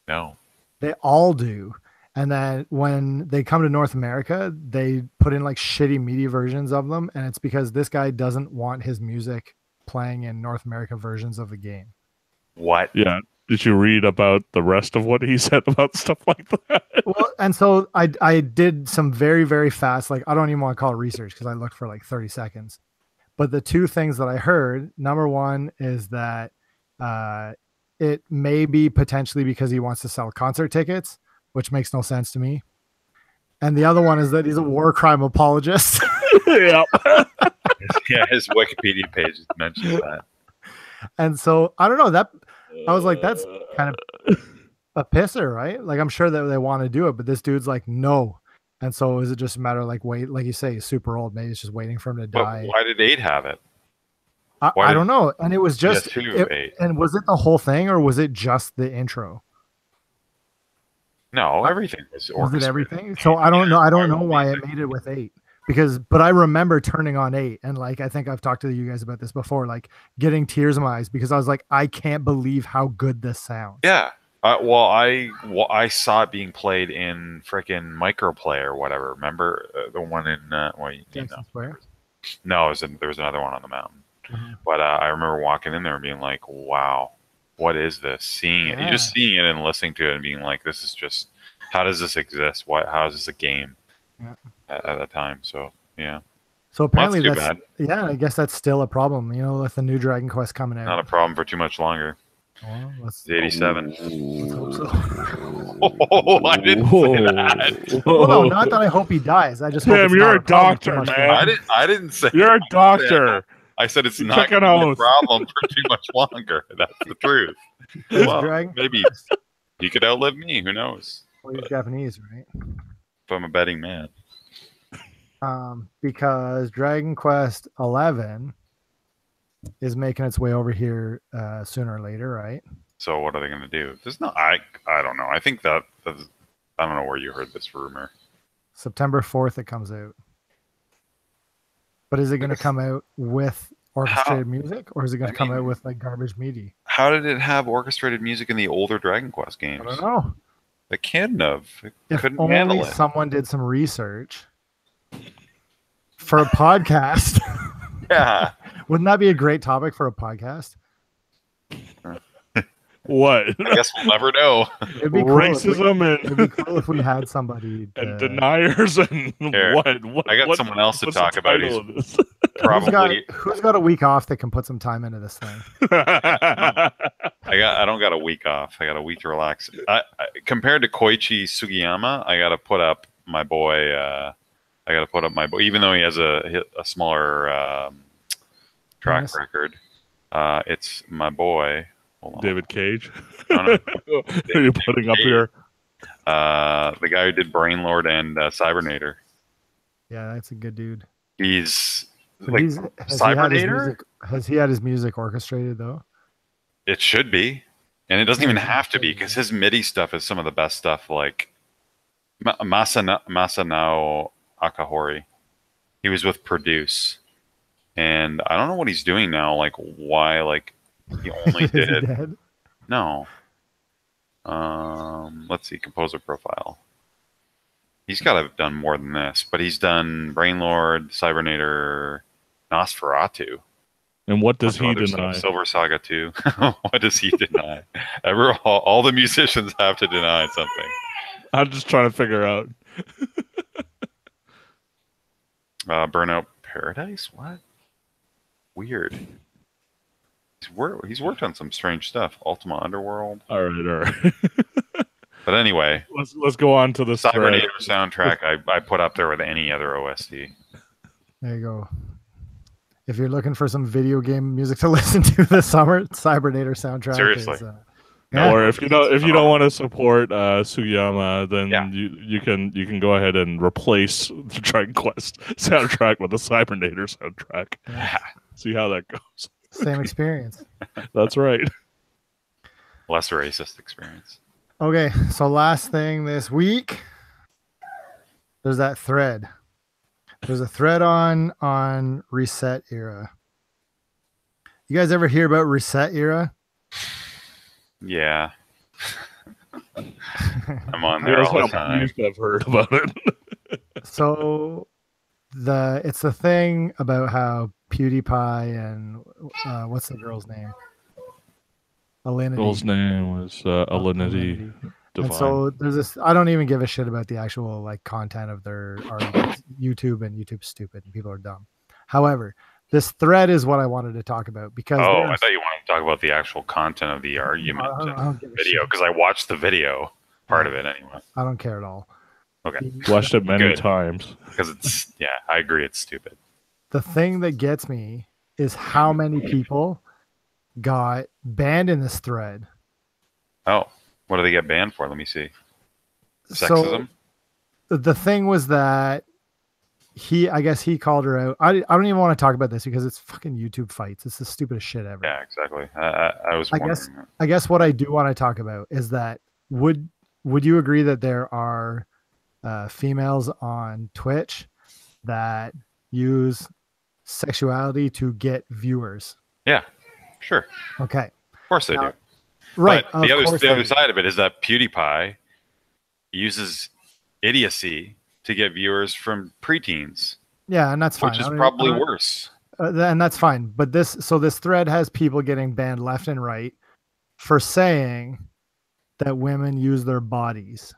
No. They all do. And then when they come to North America, they put in like shitty MIDI versions of them. And it's because this guy doesn't want his music playing in North America versions of the game. What? Yeah. Did you read about the rest of what he said about stuff like that? Well, and so I did some very, very fast, like I don't even want to call it research because I looked for like 30 seconds. But the two things that I heard, number one is that it may be potentially because he wants to sell concert tickets, which makes no sense to me. And the other one is that he's a war crime apologist. Yeah. Yeah, his Wikipedia page mentions that. And so I don't know, that I was like, that's kind of a pisser, right? Like I'm sure that they want to do it, but this dude's like, no. And so is it just a matter of like wait, like you say, he's super old. Maybe it's just waiting for him to But die. why did 8 have it? I don't know. And it was just PS2 8. and was it the whole thing or was it just the intro? No, everything was Was it orchestrated. everything? So I don't know. I don't know why it made it with 8. But I remember turning on 8 and like I think I've talked to you guys about this before, like getting tears in my eyes because I was like, I can't believe how good this sounds. Yeah. Well, I saw it being played in freaking Microplay or whatever. Remember the one in Jackson Square. No, there was another one on the mountain. Mhm. But I remember walking in there and being like, "Wow, what is this?" Seeing it, you just seeing it and listening to it and being like, "This is just how does this exist? How is this a game?" Yeah. At that time? So yeah. So apparently too that's bad. yeah. I guess that's still a problem. You know, with the new Dragon Quest coming out. Not a problem for too much longer. Well, let's, It's 87. let's hope so. Oh, I didn't say that. Well, no, not that I hope he dies. I just hope Tim, it's you're not a problem too doctor, much man. longer. I didn't say You're a doctor. I said it's You not took an going to be a oath. problem for too much longer. That's the truth. It's Well, Dragon maybe Quest. he could outlive me. Who knows? Well, he's Japanese, right? If I'm a betting man. Because Dragon Quest 11 is making its way over here sooner or later, right? So what are they going to do? There's no. I don't know. I think that's, I don't know where you heard this rumor. September 4th it comes out. But is it going to come out with orchestrated music, or is it going to come out with like garbage MIDI? How did it have orchestrated music in the older Dragon Quest games? I don't know. It couldn't have. It If couldn't only handle it. someone did some research for a podcast. Yeah. Wouldn't that be a great topic for a podcast? What? I guess we'll never know. It'd be cool if we- Racism It'd be and, cool if we had somebody. and deniers and Here, what? I got someone else to what's talk the about. title of this? Probably. Who's got a week off that can put some time into this thing? I don't got a week off. I got a week to relax. Compared to Koichi Sugiyama, I got to put up my boy. Even though he has a smaller track Yes. record. It's my boy. Hold on. David Cage. No. Are you putting up here? The guy who did Brainlord and Cybernator. Yeah, that's a good dude. He's So like has he had his Cybernator. music- has he had his music orchestrated though? It should be, and it doesn't even have to be because his MIDI stuff is some of the best stuff. Like Masanao Akahori, he was with Produce, and I don't know what he's doing now. Like why? Like he only Is he did dead? no. Let's see, composer profile. He's got to have done more than this, but he's done Brainlord, Cybernator, Nosferatu. And what does Bunch of he other stuff. deny? Silver Saga 2. What does he deny? All the musicians have to deny something. I'm just trying to figure out. Burnout Paradise? What? Weird. He's worked on some strange stuff. Ultima Underworld. All right. But anyway, Let's go on to the thread. Cybernator soundtrack I put up there with any other OST. There you go. If you're looking for some video game music to listen to this summer, Cybernator soundtrack. Seriously. Is, yeah. Or if you don't want to support Sugiyama, then Yeah. you can go ahead and replace the Dragon Quest soundtrack with the Cybernator soundtrack. Yeah. See how that goes. Same experience. That's right. Less racist experience. Okay, so last thing this week, there's that thread. There's a thread on Reset Era. You guys ever hear about Reset Era? Yeah. I'm on there Here's all the how time. brief I've heard about it. So it's the thing about how PewDiePie and what's the girl's name? Alinity. Girl's name was Alinity And Divine. so there's this. I don't even give a shit about the actual like content of their arguments. YouTube and YouTube's stupid and people are dumb. However, this thread is what I wanted to talk about because Oh, there's- I thought you wanted to talk about the actual content of the argument I don't give a video shit. because I watched the video part of it anyway. I don't care at all. Okay. Watched it many Good. times. Because it's I agree, it's stupid. The thing that gets me is how many people got banned in this thread. Oh, what do they get banned for? Let me see. So Sexism. the thing was that I guess he called her out. I don't even want to talk about this because it's fucking YouTube fights. It's the stupidest shit ever. Yeah, exactly. I was I wondering. guess- I guess what I do want to talk about is that would you agree that there are females on Twitch that use sexuality to get viewers? Yeah, sure. Okay, Of course they Now, do. right. But the of course the they other do. side of it is that PewDiePie uses idiocy to get viewers from preteens, Yeah, and that's fine. which is I don't- probably I don't- worse. And that's fine. But this thread has people getting banned left and right for saying that women use their bodies.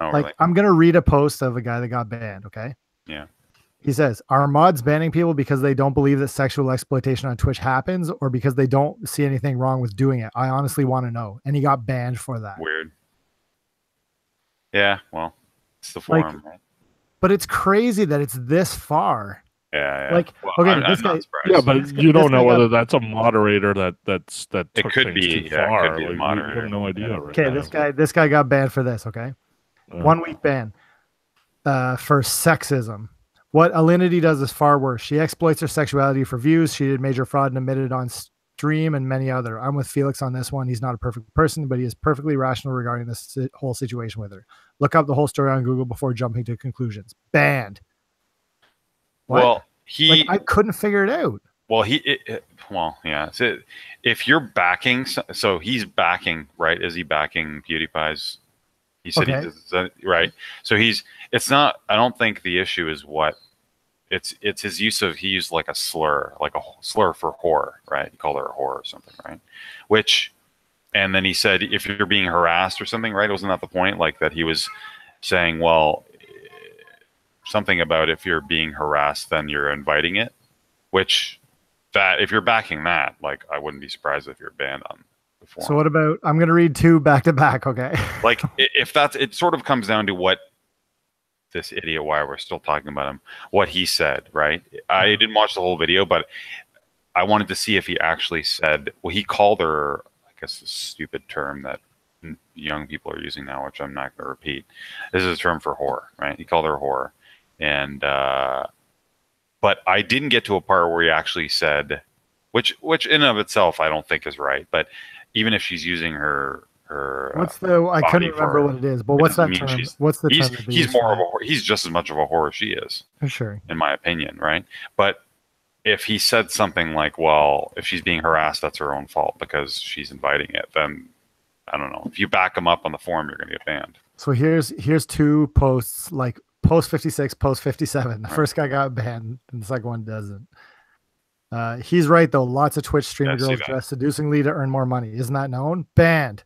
Oh, Like really? I'm gonna read a post of a guy that got banned. Okay. Yeah. He says, "Are mods banning people because they don't believe that sexual exploitation on Twitch happens, or because they don't see anything wrong with doing it? I honestly want to know." And he got banned for that. Weird. Yeah, well, it's the Like, forum, right? But it's crazy that it's this far. Yeah. Like, well, okay, I'm this guy. not surprised. Yeah, but you this don't know guy whether got- that's a moderator that It took could things be, too yeah, it could far. be a Like, moderator. You have no idea. Right Okay, now. this guy got banned for this. Okay, Yeah. 1 week ban for sexism. What Alinity does is far worse. She exploits her sexuality for views. She did major fraud and admitted on stream and many other. I'm with Felix on this one. He's not a perfect person, but he is perfectly rational regarding this whole situation with her. Look up the whole story on Google before jumping to conclusions. Banned. What? Well, I couldn't figure it out. Well, yeah. So if you're backing, so he's backing, right? Is he backing PewDiePie's? He said Okay. right. So it's not. I don't think the issue is what. It's his use of. He used like a slur for whore, right? He called her a whore or something, right? And then he said if you're being harassed or something, right? Wasn't that the point? Like that he was saying, well, something about if you're being harassed, then you're inviting it, which. That if you're backing that, like I wouldn't be surprised if you're banned on the forum. So what about? I'm going to read 2 back to back. Okay. Like if that's it, sort of comes down to what this idiot, why we're still talking about him, what he said, right? I didn't watch the whole video, but I wanted to see if he actually said. Well, he called her, I guess, a stupid term that young people are using now, which I'm not going to repeat. This is a term for whore, right? He called her a whore, and. But I didn't get to a part where he actually said, which in and of itself I don't think is right. But even if she's using her what's the? I couldn't remember what it is. But what's that term? What's the term? He's more of a. He's just as much of a whore as she is. For sure. In my opinion, right? But if he said something like, "Well, if she's being harassed, that's her own fault because she's inviting it," then I don't know. If you back him up on the forum, you're going to get banned. So here's 2 posts, like post 56, post 57. The first guy got banned, and the second one doesn't. He's right though. Lots of Twitch streamer girls dress seducingly to earn more money. Isn't that known? Banned.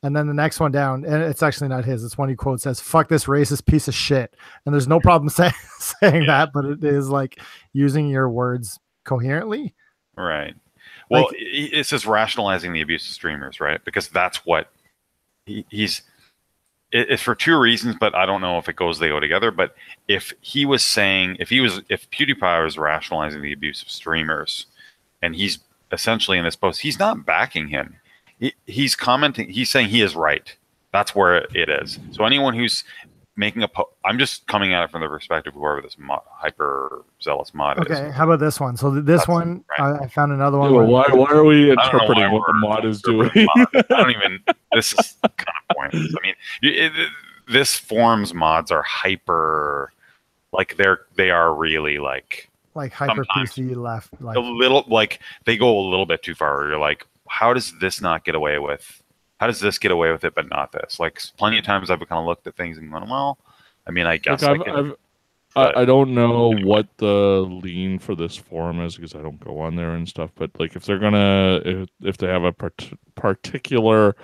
And then the next one down, and it's actually not his. It's one he quotes says, "Fuck this racist piece of shit." And there's no problem saying that, but it is like using your words coherently. Right. Well, it's just rationalizing the abuse of streamers, right? Because that's what he's. It's for 2 reasons, but I don't know if they go together. But if he was saying, if PewDiePie was rationalizing the abuse of streamers, and he's essentially in this post, he's not backing him. He's commenting. He's saying he is right. That's where it is. So anyone who's making I'm just coming at it from the perspective of whoever this hyper zealous mod is. Okay, how about this one? So this one, right. I found another one. Yeah, why are we interpreting what the mod is doing? I don't even. This is kind of pointless. I mean, this forum's mods are hyper, like they are really like hyper PC left, like a little, like they go a little bit too far. You're like, how does this not get away with? How does this get away with it, but not this? Like plenty of times I've kind of looked at things and gone, well, I mean, I guess I don't know what the lean for this forum is because I don't go on there and stuff. But like, if they're gonna, if they have a particular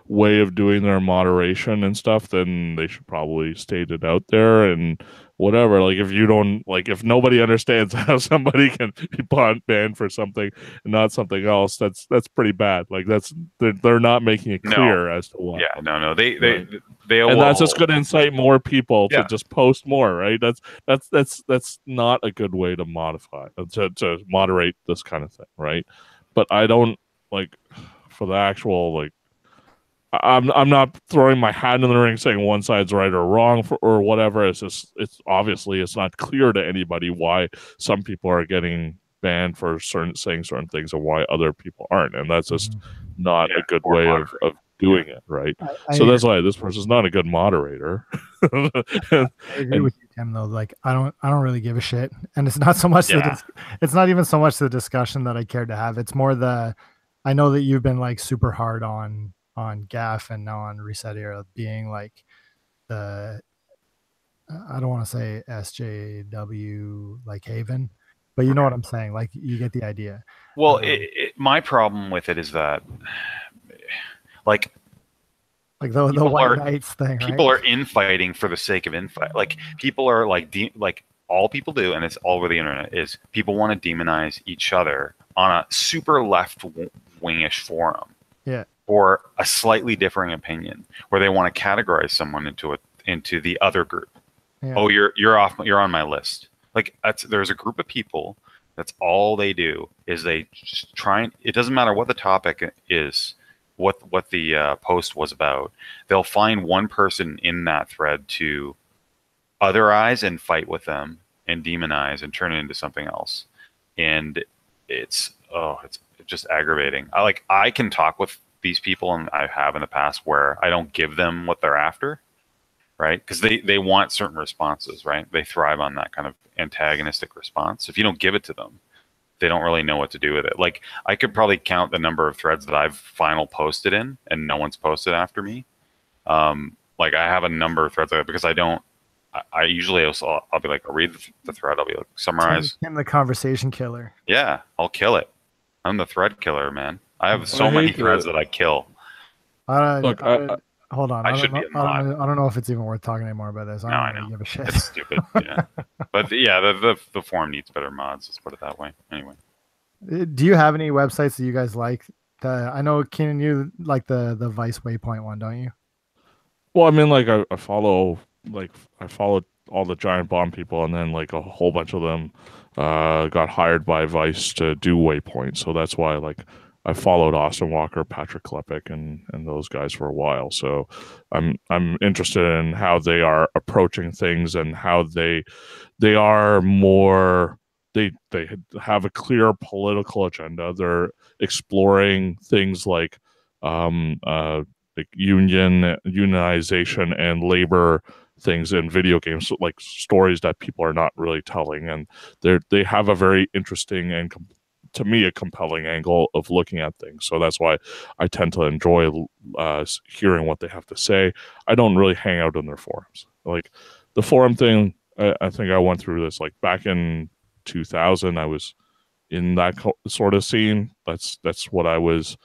way of doing their moderation and stuff, then they should probably state it out there and whatever. Like if you don't, like if nobody understands how somebody can be banned for something and not something else, that's pretty bad. Like they're not making it clear as to why. Yeah, no, they and that's just going to incite more people to just post more, right? That's not a good way to to moderate this kind of thing, right? But I don't like for the actual like. I'm not throwing my hat in the ring saying one side's right or wrong or whatever. It's just obviously it's not clear to anybody why some people are getting banned for saying certain things and why other people aren't, and that's just not a good way of doing it, right? So that's why this person's not a good moderator. I agree with you, Tim. Though, like I don't really give a shit, and it's not so much it's not even so much the discussion that I cared to have. It's more I know that you've been like super hard on Gaff and now on Reset Era being like I don't want to say SJW like Haven, but you know what I'm saying. Like you get the idea. Well, my problem with it is that like the White Knights thing. People are infighting for the sake of infight. Like people are like all people do, and it's all over the internet, is people want to demonize each other on a super left-wingish forum. Yeah. Or a slightly differing opinion, where they want to categorize someone into the other group. Yeah. Oh, you're on my list. Like there's a group of people that's all they do is they just try and, it doesn't matter what the topic is, what the post was about. They'll find one person in that thread to otherize and fight with them and demonize and turn it into something else. And it's just aggravating. I can talk with these people, and I have in the past, where I don't give them what they're after, right? Because they want certain responses, right? They thrive on that kind of antagonistic response. If you don't give it to them, they don't really know what to do with it. Like, I could probably count the number of threads that I've final posted in, and no one's posted after me. Like, I have a number of threads because I usually also, I'll be like, I'll read the thread, I'll be like, summarize. I'm the conversation killer. Yeah, I'll kill it. I'm the thread killer, man. I have so many threads that I kill. Look, hold on. I should be a mod. I don't know if it's even worth talking anymore about this. I don't really give a shit. It's stupid. Yeah, but yeah, the forum needs better mods. Let's put it that way. Anyway, do you have any websites that you guys like? I know, Keenan, you like the Vice Waypoint one, don't you? Well, I mean, like I follow all the Giant Bomb people, and then like a whole bunch of them got hired by Vice to do Waypoint. So that's why like I followed Austin Walker, Patrick Klepek, and those guys for a while. So I'm interested in how they are approaching things and how they are more. They have a clear political agenda. They're exploring things like unionization and labor things in video games, like stories that people are not really telling, and they have a very interesting and to me a compelling angle of looking at things. So that's why I tend to enjoy hearing what they have to say. I don't really hang out in their forums. Like the forum thing, I think I went through this like back in 2000. I was in that sort of scene. That's what I was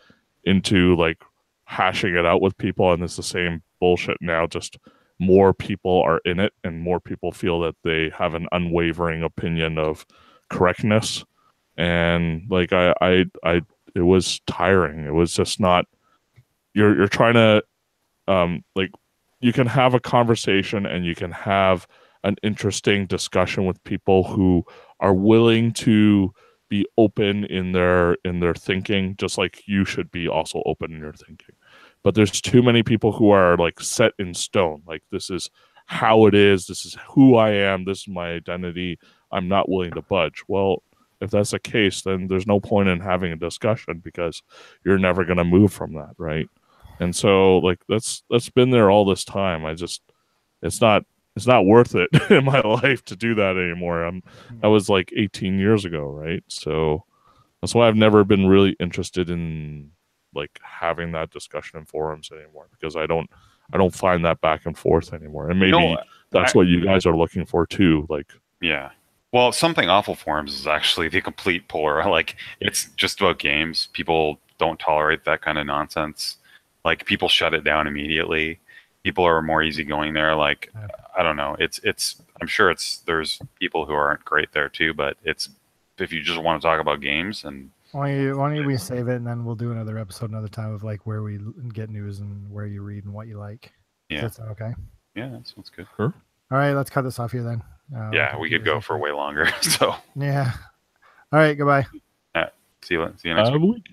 into, like hashing it out with people, and it's the same bullshit now, just more people are in it and more people feel that they have an unwavering opinion of correctness. And like it was tiring. It was just not, you're trying to like, you can have a conversation and you can have an interesting discussion with people who are willing to be open in their thinking, just like you should be also open in your thinking. But there's too many people who are like set in stone. Like, this is how it is. This is who I am. This is my identity. I'm not willing to budge. Well, if that's the case, then there's no point in having a discussion because you're never going to move from that, right? And so, like, that's been there all this time. It's not worth it in my life to do that anymore. That was like 18 years ago, right? So that's why I've never been really interested in like having that discussion in forums anymore, because I don't find that back and forth anymore. And maybe that's what you guys are looking for too. Like, yeah. Well, Something Awful forums is actually the complete polar. Like, it's just about games. People don't tolerate that kind of nonsense. Like, people shut it down immediately. People are more easygoing there. Like, I don't know. It's. I'm sure there's people who aren't great there too. But it's, if you just want to talk about games, and why don't we save it and then we'll do another episode another time of like where we get news and where you read and what you like. Yeah. That's okay. Yeah, that sounds good. Sure. All right, let's cut this off here then. Yeah, we could go for way longer. So yeah. All right, goodbye. See you next week.